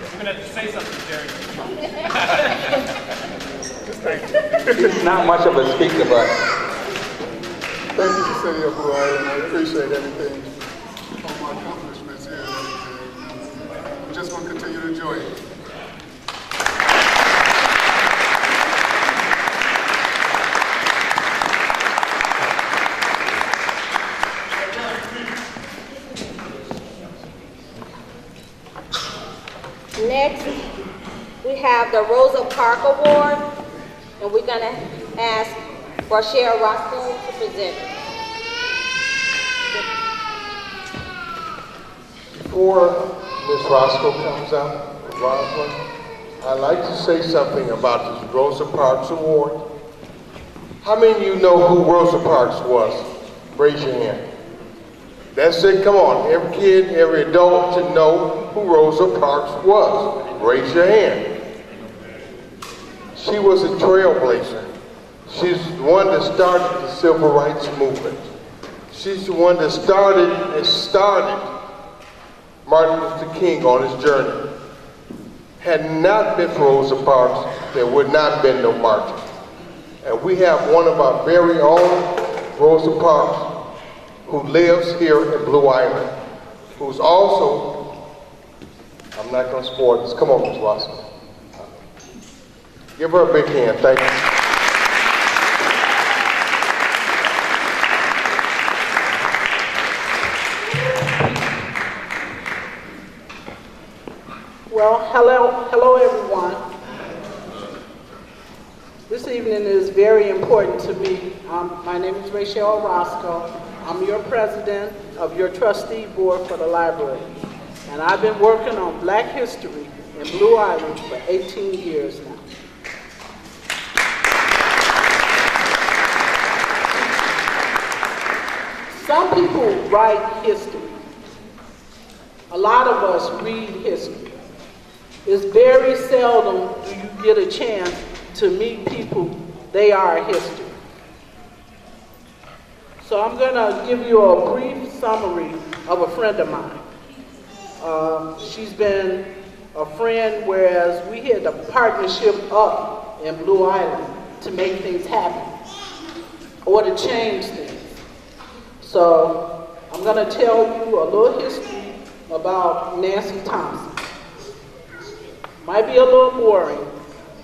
Speaker 4: You're going to have to say something, Jerry.
Speaker 12: Not much of a speaker, but
Speaker 1: Thank you, City of Blue Island. I appreciate everything, all my accomplishments here. I'm just going to continue to enjoy it.
Speaker 3: Next, we have the Rosa Parks Award, and we're going to ask Rochelle Roscoe to present.
Speaker 1: Before Ms. Roscoe comes out, Rosalind, I'd like to say something about this Rosa Parks Award. How many of you know who Rosa Parks was? Raise your hand. That's it, come on. Every kid, every adult should know who Rosa Parks was. Raise your hand. She was a trailblazer. She's the one that started the civil rights movement. She's the one that started Martin Luther King on his journey. Had not been for Rosa Parks, there would not have been no marching. And we have one of our very own, Rosa Parks, who lives here in Blue Island, who's also, I'm not going to spoil this. Come on, Ms. Roscoe. Give her a big hand. Thank you.
Speaker 13: Well, hello everyone. This evening is very important to me. My name is Rachel Roscoe. I'm your president of your trustee board for the library. And I've been working on Black history in Blue Island for 18 years now. Some people write history. A lot of us read history. It's very seldom do you get a chance to meet people, they are history. So I'm gonna give you a brief summary of a friend of mine. She's been a friend, whereas we had a partnership up in Blue Island to make things happen or to change things. So I'm gonna tell you a little history about Nancy Thompson. Might be a little boring,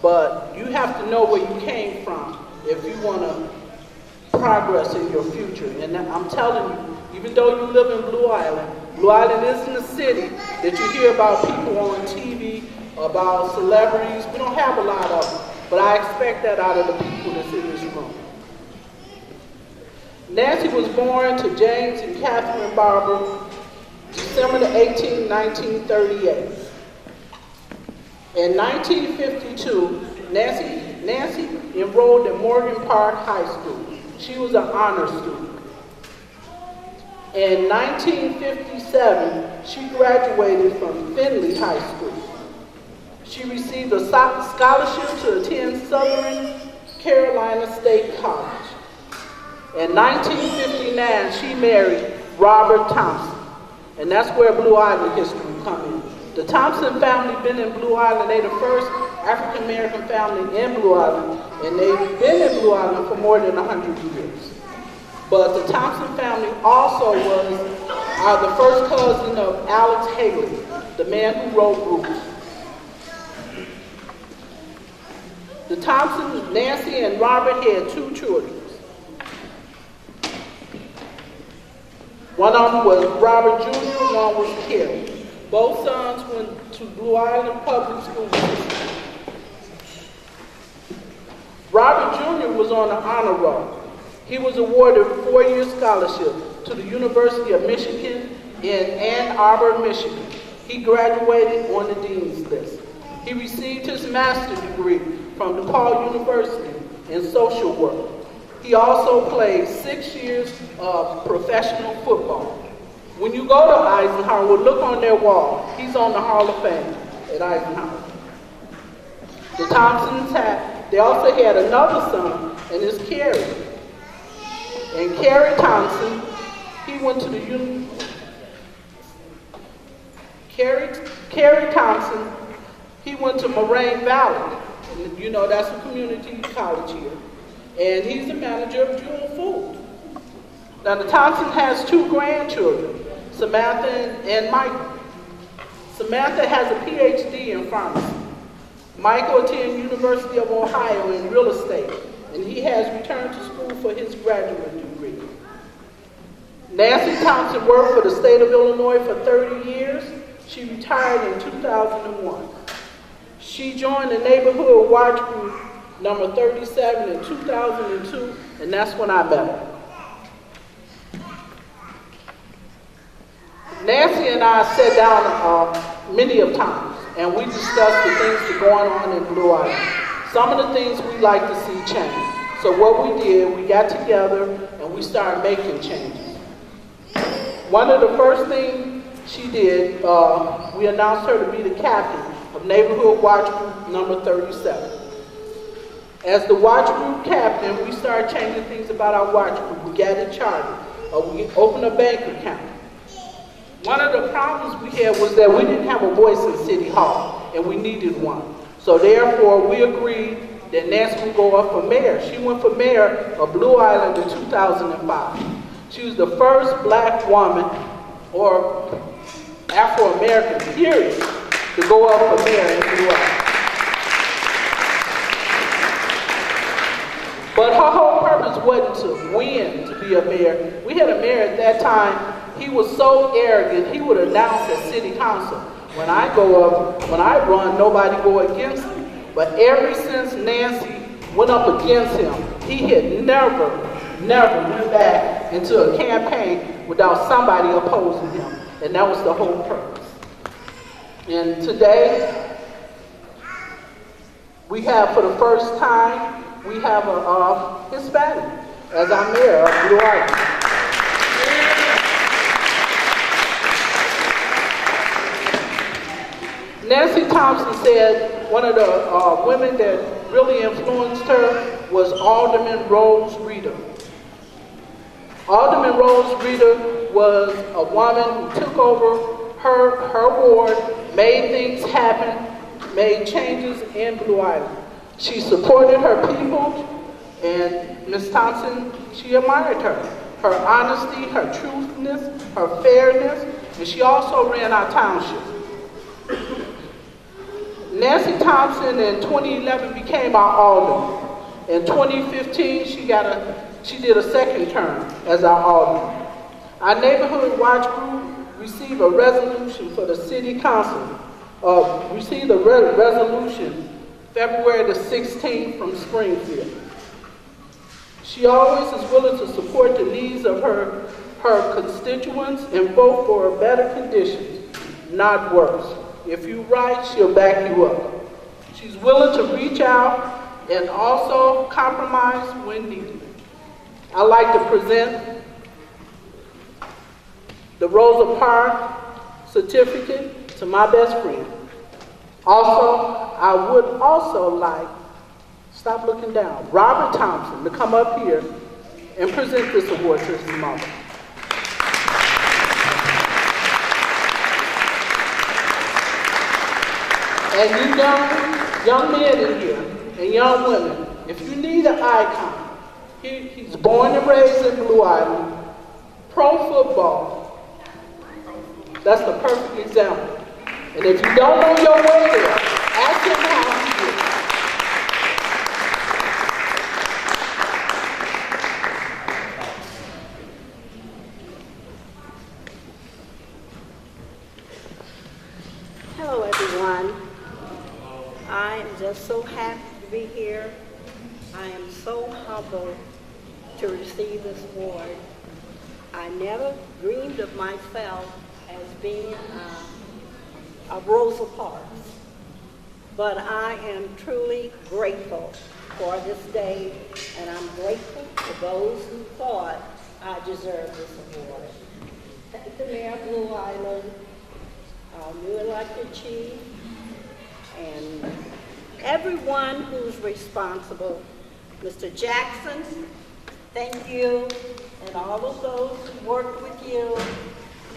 Speaker 13: but you have to know where you came from if you want to progress in your future. And I'm telling you, even though you live in Blue Island isn't a city that you hear about people on TV, about celebrities. We don't have a lot of them, but I expect that out of the people that's in this room. Nancy was born to James and Catherine Barber, December the 18th, 1938. In 1952, Nancy enrolled in Morgan Park High School. She was an honor student. In 1957, she graduated from Findlay High School. She received a scholarship to attend Southern Carolina State College. In 1959, she married Robert Thompson, and that's where Blue Island history comes in. The Thompson family been in Blue Island. They're the first African-American family in Blue Island, and they've been in Blue Island for more than 100 years. But the Thompson family also are the first cousin of Alex Haley, the man who wrote Roots. The Thompsons, Nancy and Robert, had 2 children. One of them was Robert Jr., one was Carrie. Both sons went to Blue Island Public School system. Robert Jr. was on the honor roll. He was awarded a 4-year scholarship to the University of Michigan in Ann Arbor, Michigan. He graduated on the dean's list. He received his master's degree from DePaul University in social work. He also played 6 years of professional football. When you go to Eisenhower, look on their wall. He's on the Hall of Fame at Eisenhower. The Thompsons they also had another son, and it's Carrie. And Carrie Thompson, he went to the Carrie Thompson, he went to Moraine Valley. And, you know, that's a community college here. And he's the manager of Jewel Food. Now, the Thompson has 2 grandchildren, Samantha and Michael. Samantha has a PhD in pharmacy. Michael attended University of Ohio in real estate, and he has returned to school for his graduate degree. Nancy Thompson worked for the state of Illinois for 30 years. She retired in 2001. She joined the Neighborhood Watch Group number 37 in 2002, and that's when I met her. Nancy and I sat down many of times, and we discussed the things that are going on in Blue Island. Some of the things we like to see change. So what we did, we got together and we started making changes. One of the first things she did, we announced her to be the captain of Neighborhood Watch Group number 37. As the watch group captain, we started changing things about our watch group. We got a charter, we opened a bank account. One of the problems we had was that we didn't have a voice in City Hall, and we needed one. So therefore, we agreed that Nancy would go up for mayor. She went for mayor of Blue Island in 2005. She was the first black woman, or Afro-American, period, to go up for mayor in Blue Island. But her whole purpose wasn't to win to be a mayor. We had a mayor at that time. He was so arrogant, he would announce at city council, when I run, nobody go against me. But ever since Nancy went up against him, he had never went back into a campaign without somebody opposing him. And that was the whole purpose. And today, we have, for the first time, we have a Hispanic as our mayor of Blue Island. Nancy Thompson said one of the women that really influenced her was Alderman Rose Rita. Alderman Rose Rita was a woman who took over her ward, made things happen, made changes in Blue Island. She supported her people, and Ms. Thompson, she admired her honesty, her truthfulness, her fairness, and she also ran our township. Nancy Thompson in 2011 became our alderman. In 2015, she did a second term as our alderman. Our neighborhood watch group received a resolution for the city council. Received a resolution February the 16th from Springfield. She always is willing to support the needs of her constituents and vote for better conditions, not worse. If you're right, she'll back you up. She's willing to reach out and also compromise when needed. I'd like to present the Rosa Parks certificate to my best friend. Also, I would also like, stop looking down, Robert Thompson to come up here and present this award to his mother. And you young men in here, and young women, if you need an icon, He's born and raised in Blue Island. Pro football. That's the perfect example. And if you don't know your way there, ask him how he did it.
Speaker 14: Hello, everyone. I am just so happy to be here. I am so humbled to receive this award. I never dreamed of myself as being a Rosa Parks, but I am truly grateful for this day, and I'm grateful to those who thought I deserved this award. Thank the Mayor of Blue Island, our new elected chief, and everyone who's responsible. Mr. Jackson, thank you, and all of those who worked with you,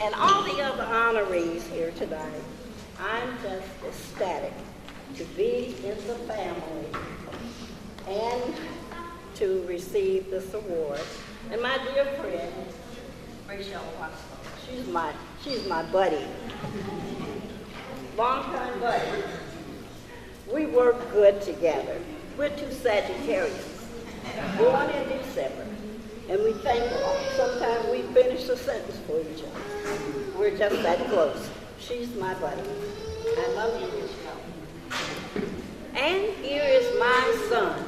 Speaker 14: and all the other honorees here tonight. I'm just ecstatic to be in the family and to receive this award. And my dear friend, Rachel Watson, she's my buddy, longtime buddy. We work good together. We're two Sagittarius, born in December, and we thank God. Sometimes we finish a sentence for each other. We're just that close. She's my buddy. I love you, Rachel. And here is my son.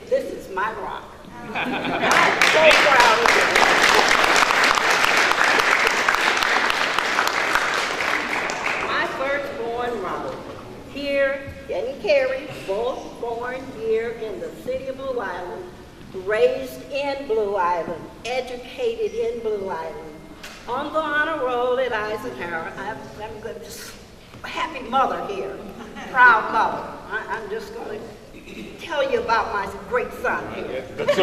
Speaker 14: This is my rock. I'm so proud of him. My firstborn, Robert, here, and Carrie, both born here in the city of Blue Island, raised in Blue Island, educated in Blue Island, on the honor roll at Eisenhower. I'm just a happy mother here, proud mother. I'm just going to tell you about my great son here.
Speaker 4: That's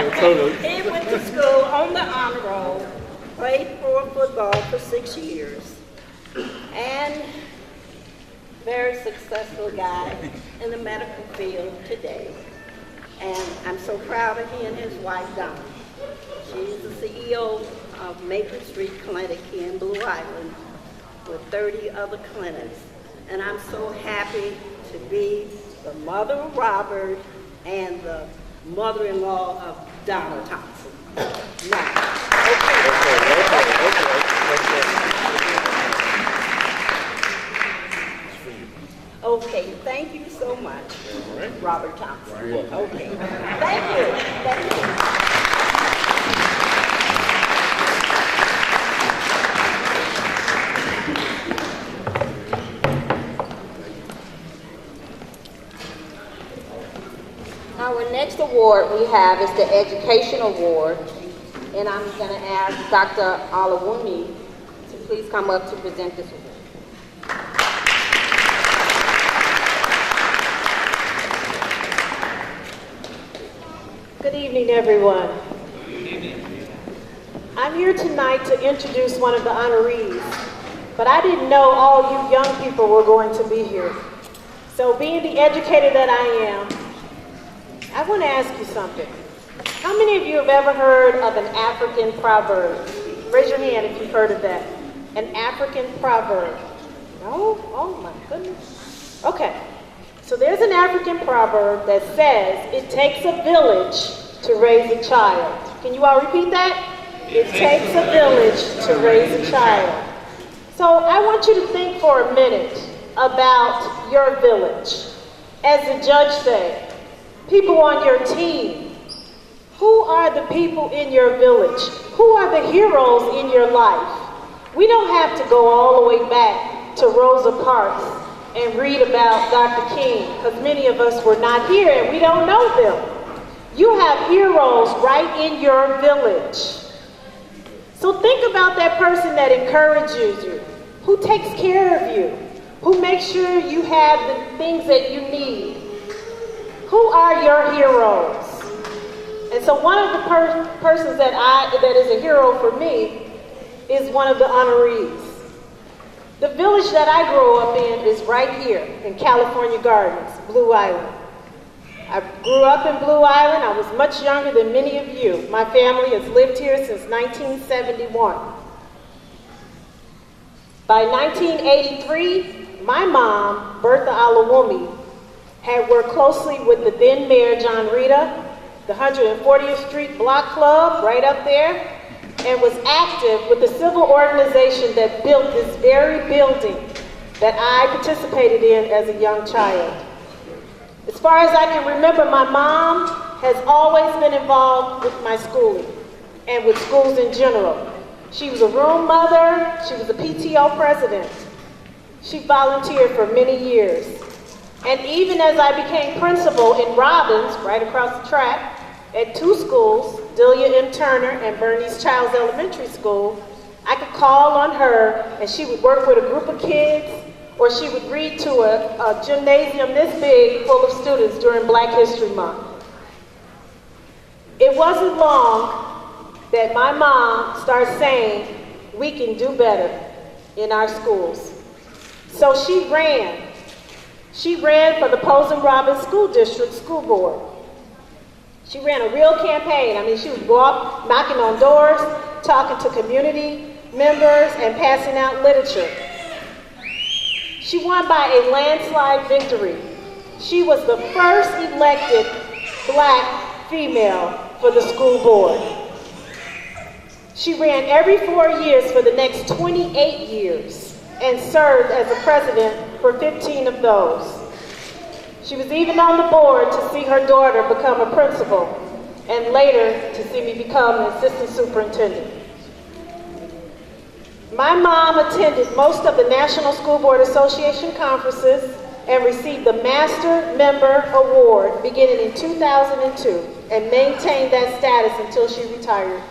Speaker 4: okay.
Speaker 14: He went to school on the honor roll, played pro football for 6 years, and very successful guy in the medical field today. And I'm so proud of he and his wife, Donna. She's the CEO of Maple Street Clinic here in Blue Island with 30 other clinics. And I'm so happy to be the mother of Robert and the mother-in-law of Donna Thompson. Okay, thank you so much, Robert Thompson. Okay, thank you. Thank you.
Speaker 3: Our next award we have is the Education Award, and I'm going to ask Dr. Olawumi to please come up to present this award.
Speaker 15: Good evening, everyone. I'm here tonight to introduce one of the honorees, but I didn't know all you young people were going to be here. So being the educator that I am, I want to ask you something. How many of you have ever heard of an African proverb? Raise your hand if you've heard of that. An African proverb. No? Oh my goodness. Okay. So there's an African proverb that says, it takes a village to raise a child. Can you all repeat that? It takes a village to raise a child. So I want you to think for a minute about your village. As the judge said, people on your team. Who are the people in your village? Who are the heroes in your life? We don't have to go all the way back to Rosa Parks and read about Dr. King, because many of us were not here and we don't know them. You have heroes right in your village. So think about that person that encourages you, who takes care of you, who makes sure you have the things that you need. Who are your heroes? And so one of the persons that is a hero for me is one of the honorees. The village that I grew up in is right here in California Gardens, Blue Island. I grew up in Blue Island. I was much younger than many of you. My family has lived here since 1971. By 1983, my mom, Bertha Alawumi, had worked closely with the then Mayor John Rita, the 140th Street Block Club right up there, and was active with the civil organization that built this very building that I participated in as a young child. As far as I can remember, my mom has always been involved with my schooling and with schools in general. She was a room mother, she was a PTO president. She volunteered for many years. And even as I became principal in Robbins, right across the track, at two schools, Delia M. Turner and Bernice Childs Elementary School, I could call on her and she would work with a group of kids, or she would read to a gymnasium this big full of students during Black History Month. It wasn't long that my mom started saying, we can do better in our schools. So she ran. She ran for the Posey Robbins School District School Board. She ran a real campaign. I mean, she would go up knocking on doors, talking to community members, and passing out literature. She won by a landslide victory. She was the first elected Black female for the school board. She ran every 4 years for the next 28 years and served as a president for 15 of those. She was even on the board to see her daughter become a principal and later to see me become an assistant superintendent. My mom attended most of the National School Board Association conferences and received the Master Member Award beginning in 2002 and maintained that status until she retired.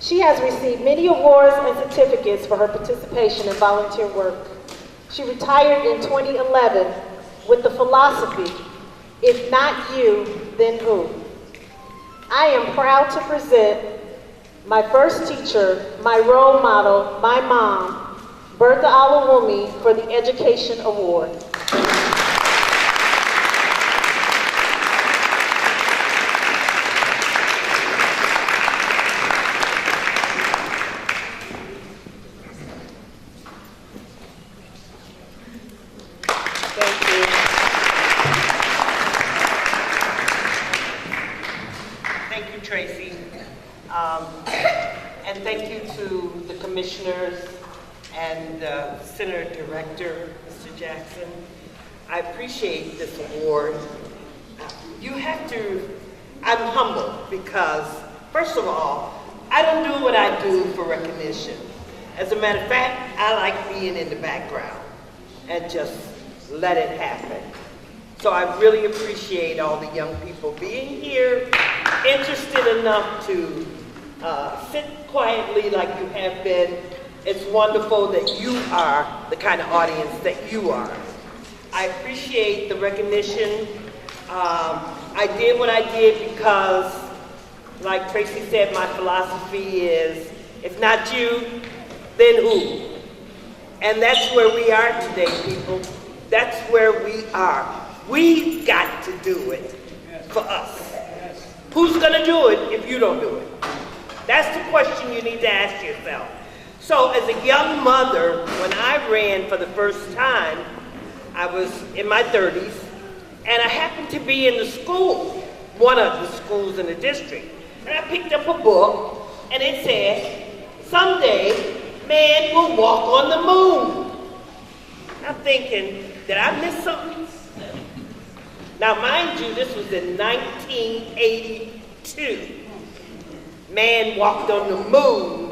Speaker 15: She has received many awards and certificates for her participation in volunteer work. She retired in 2011 with the philosophy, if not you, then who? I am proud to present my first teacher, my role model, my mom, Bertha Alawumi, for the Education Award.
Speaker 10: Tracy. And thank you to the commissioners and Center Director, Mr. Jackson. I appreciate this award. You have to, I'm humbled because, first of all, I don't do what I do for recognition. As a matter of fact, I like being in the background and just let it happen. So I really appreciate all the young people being here, interested enough to sit quietly like you have been. It's wonderful that you are the kind of audience that you are. I appreciate the recognition. I did what I did because, like Tracy said, my philosophy is, if not you, then who? And that's where we are today, people. That's where we are. We've got to do it for us. Who's gonna do it if you don't do it? That's the question you need to ask yourself. So as a young mother, when I ran for the first time, I was in my 30s, and I happened to be in the school, one of the schools in the district, and I picked up a book, and it said, someday, man will walk on the moon. I'm thinking, did I miss something? Now, mind you, this was in 1982. Man walked on the moon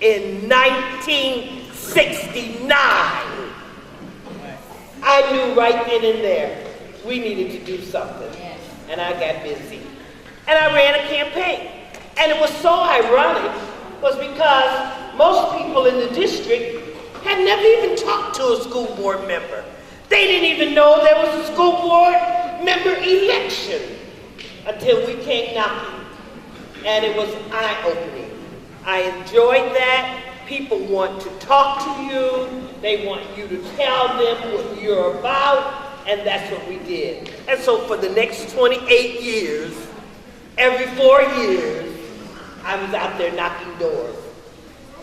Speaker 10: in 1969. I knew right then and there we needed to do something. And I got busy. And I ran a campaign. And it was so ironic was because most people in the district had never even talked to a school board member. They didn't even know there was a school board member election until we came knocking. And it was eye-opening. I enjoyed that. People want to talk to you. They want you to tell them what you're about.
Speaker 16: and that's what we did. And so for the next 28 years, every 4 years, I was out there knocking doors.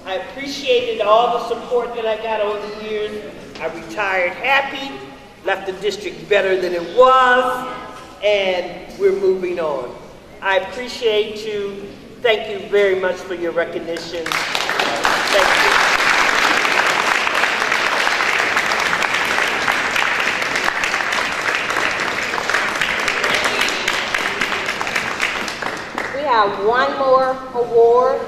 Speaker 16: I appreciated all the support that I got over the years. I retired happy, left the district better than it was, and we're moving on. I appreciate you. Thank you very much for your recognition. Thank you.
Speaker 3: We have one more award,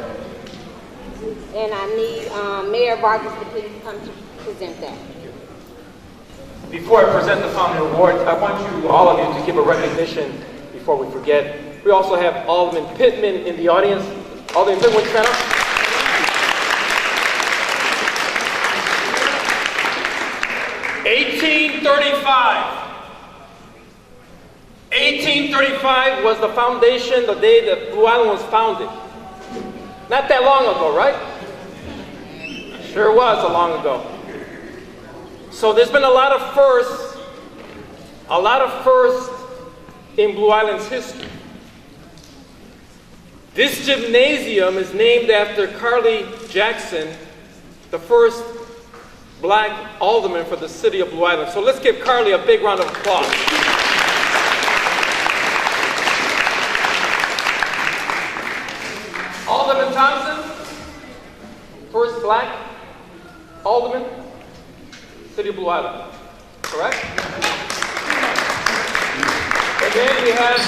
Speaker 3: and I need Mayor Vargas to please come to present that.
Speaker 4: Before I present the founding award, I want you, all of you, to give a recognition before we forget. We also have Alderman Pittman in the audience. Alderman Pittman, stand up. $1835 was the foundation, the day that Blue Island was founded. Not that long ago, right? Sure was a long ago. So there's been a lot of firsts in Blue Island's history. This gymnasium is named after Carly Jackson, the first black alderman for the city of Blue Island. So let's give Carly a big round of applause. Alderman Thompson, first black alderman, city of Blue Island, correct? And then we have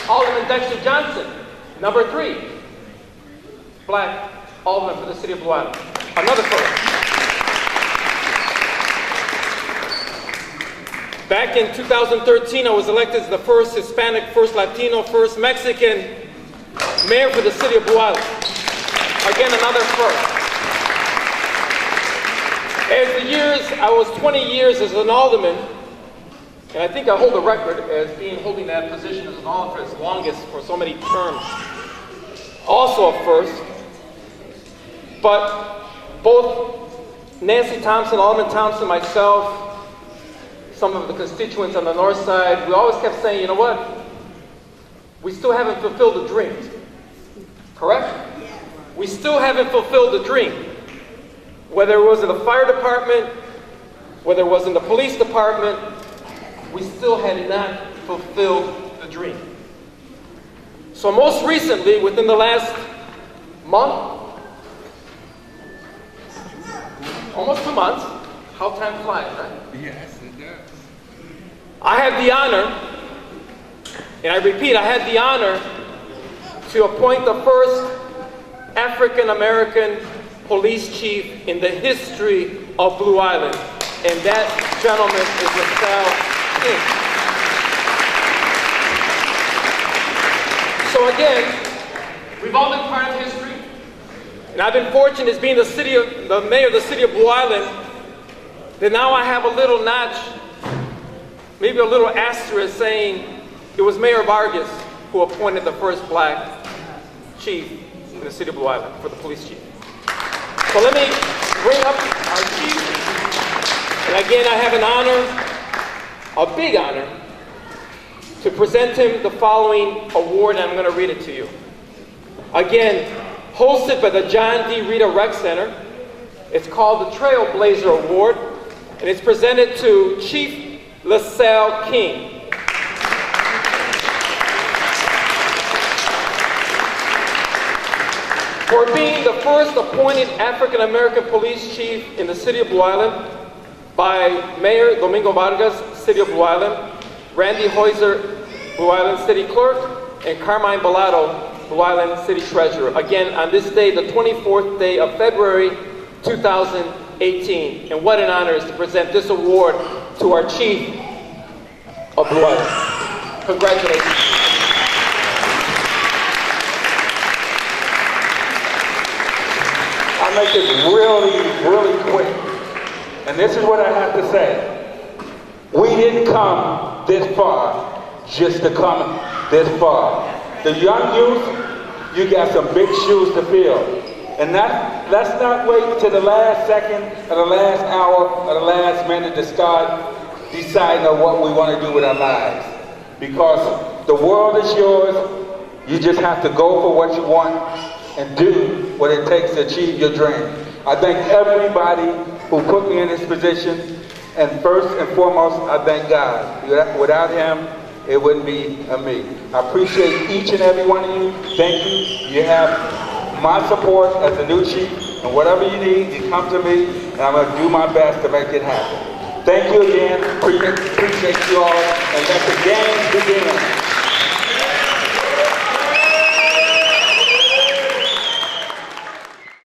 Speaker 4: Alderman Dexter Johnson, number 3, black alderman for the city of Blue Island. Another first. Back in 2013, I was elected as the first Hispanic, first Latino, first Mexican mayor for the city of Blue Island. Again, another first. As the years, I was 20 years as an alderman, and I think I hold the record as holding that position as an alderman as longest for so many terms. Also a first. But both Nancy Thompson, Alderman Thompson, myself, some of the constituents on the north side, we always kept saying, you know what? We still haven't fulfilled the dream. Correct? We still haven't fulfilled the dream. Whether it was in the fire department, whether it was in the police department, we still had not fulfilled the dream. So most recently, within the last month, almost 2 months, how time flies, right?
Speaker 17: Yes, it does.
Speaker 4: I had the honor, and I repeat, I had the honor to appoint the first African-American police chief in the history of Blue Island, and that gentleman is LaSalle King. So again, we've all been part of history, and I've been fortunate as being the mayor of the city of Blue Island, that now I have a little notch, maybe a little asterisk saying it was Mayor Vargas who appointed the first black chief in the city of Blue Island for the police chief. So let me bring up our chief. And again, I have an honor, a big honor, to present him the following award, and I'm going to read it to you. Again, hosted by the John D. Rita Rec Center. It's called the Trailblazer Award, and it's presented to Chief LaSalle King. For being the first appointed African-American police chief in the city of Blue Island by Mayor Domingo Vargas, city of Blue Island, Randy Heuser, Blue Island City Clerk, and Carmine Bellato, Blue Island City Treasurer. Again, on this day, the 24th day of February, 2018. And what an honor is to present this award to our chief of Blue Island. Congratulations.
Speaker 12: I'll make this really, really quick. And this is what I have to say. We didn't come this far just to come this far. The young youth, you got some big shoes to fill. And let's not wait to the last second or the last hour or the last minute to start deciding on what we want to do with our lives. Because the world is yours. You just have to go for what you want and do what it takes to achieve your dream. I thank everybody who put me in this position. And first and foremost, I thank God. Without him, it wouldn't be me. I appreciate each and every one of you. Thank you. You have my support as a new chief. And whatever you need, you come to me, and I'm going to do my best to make it happen. Thank you again. Appreciate you all. And let the games begin.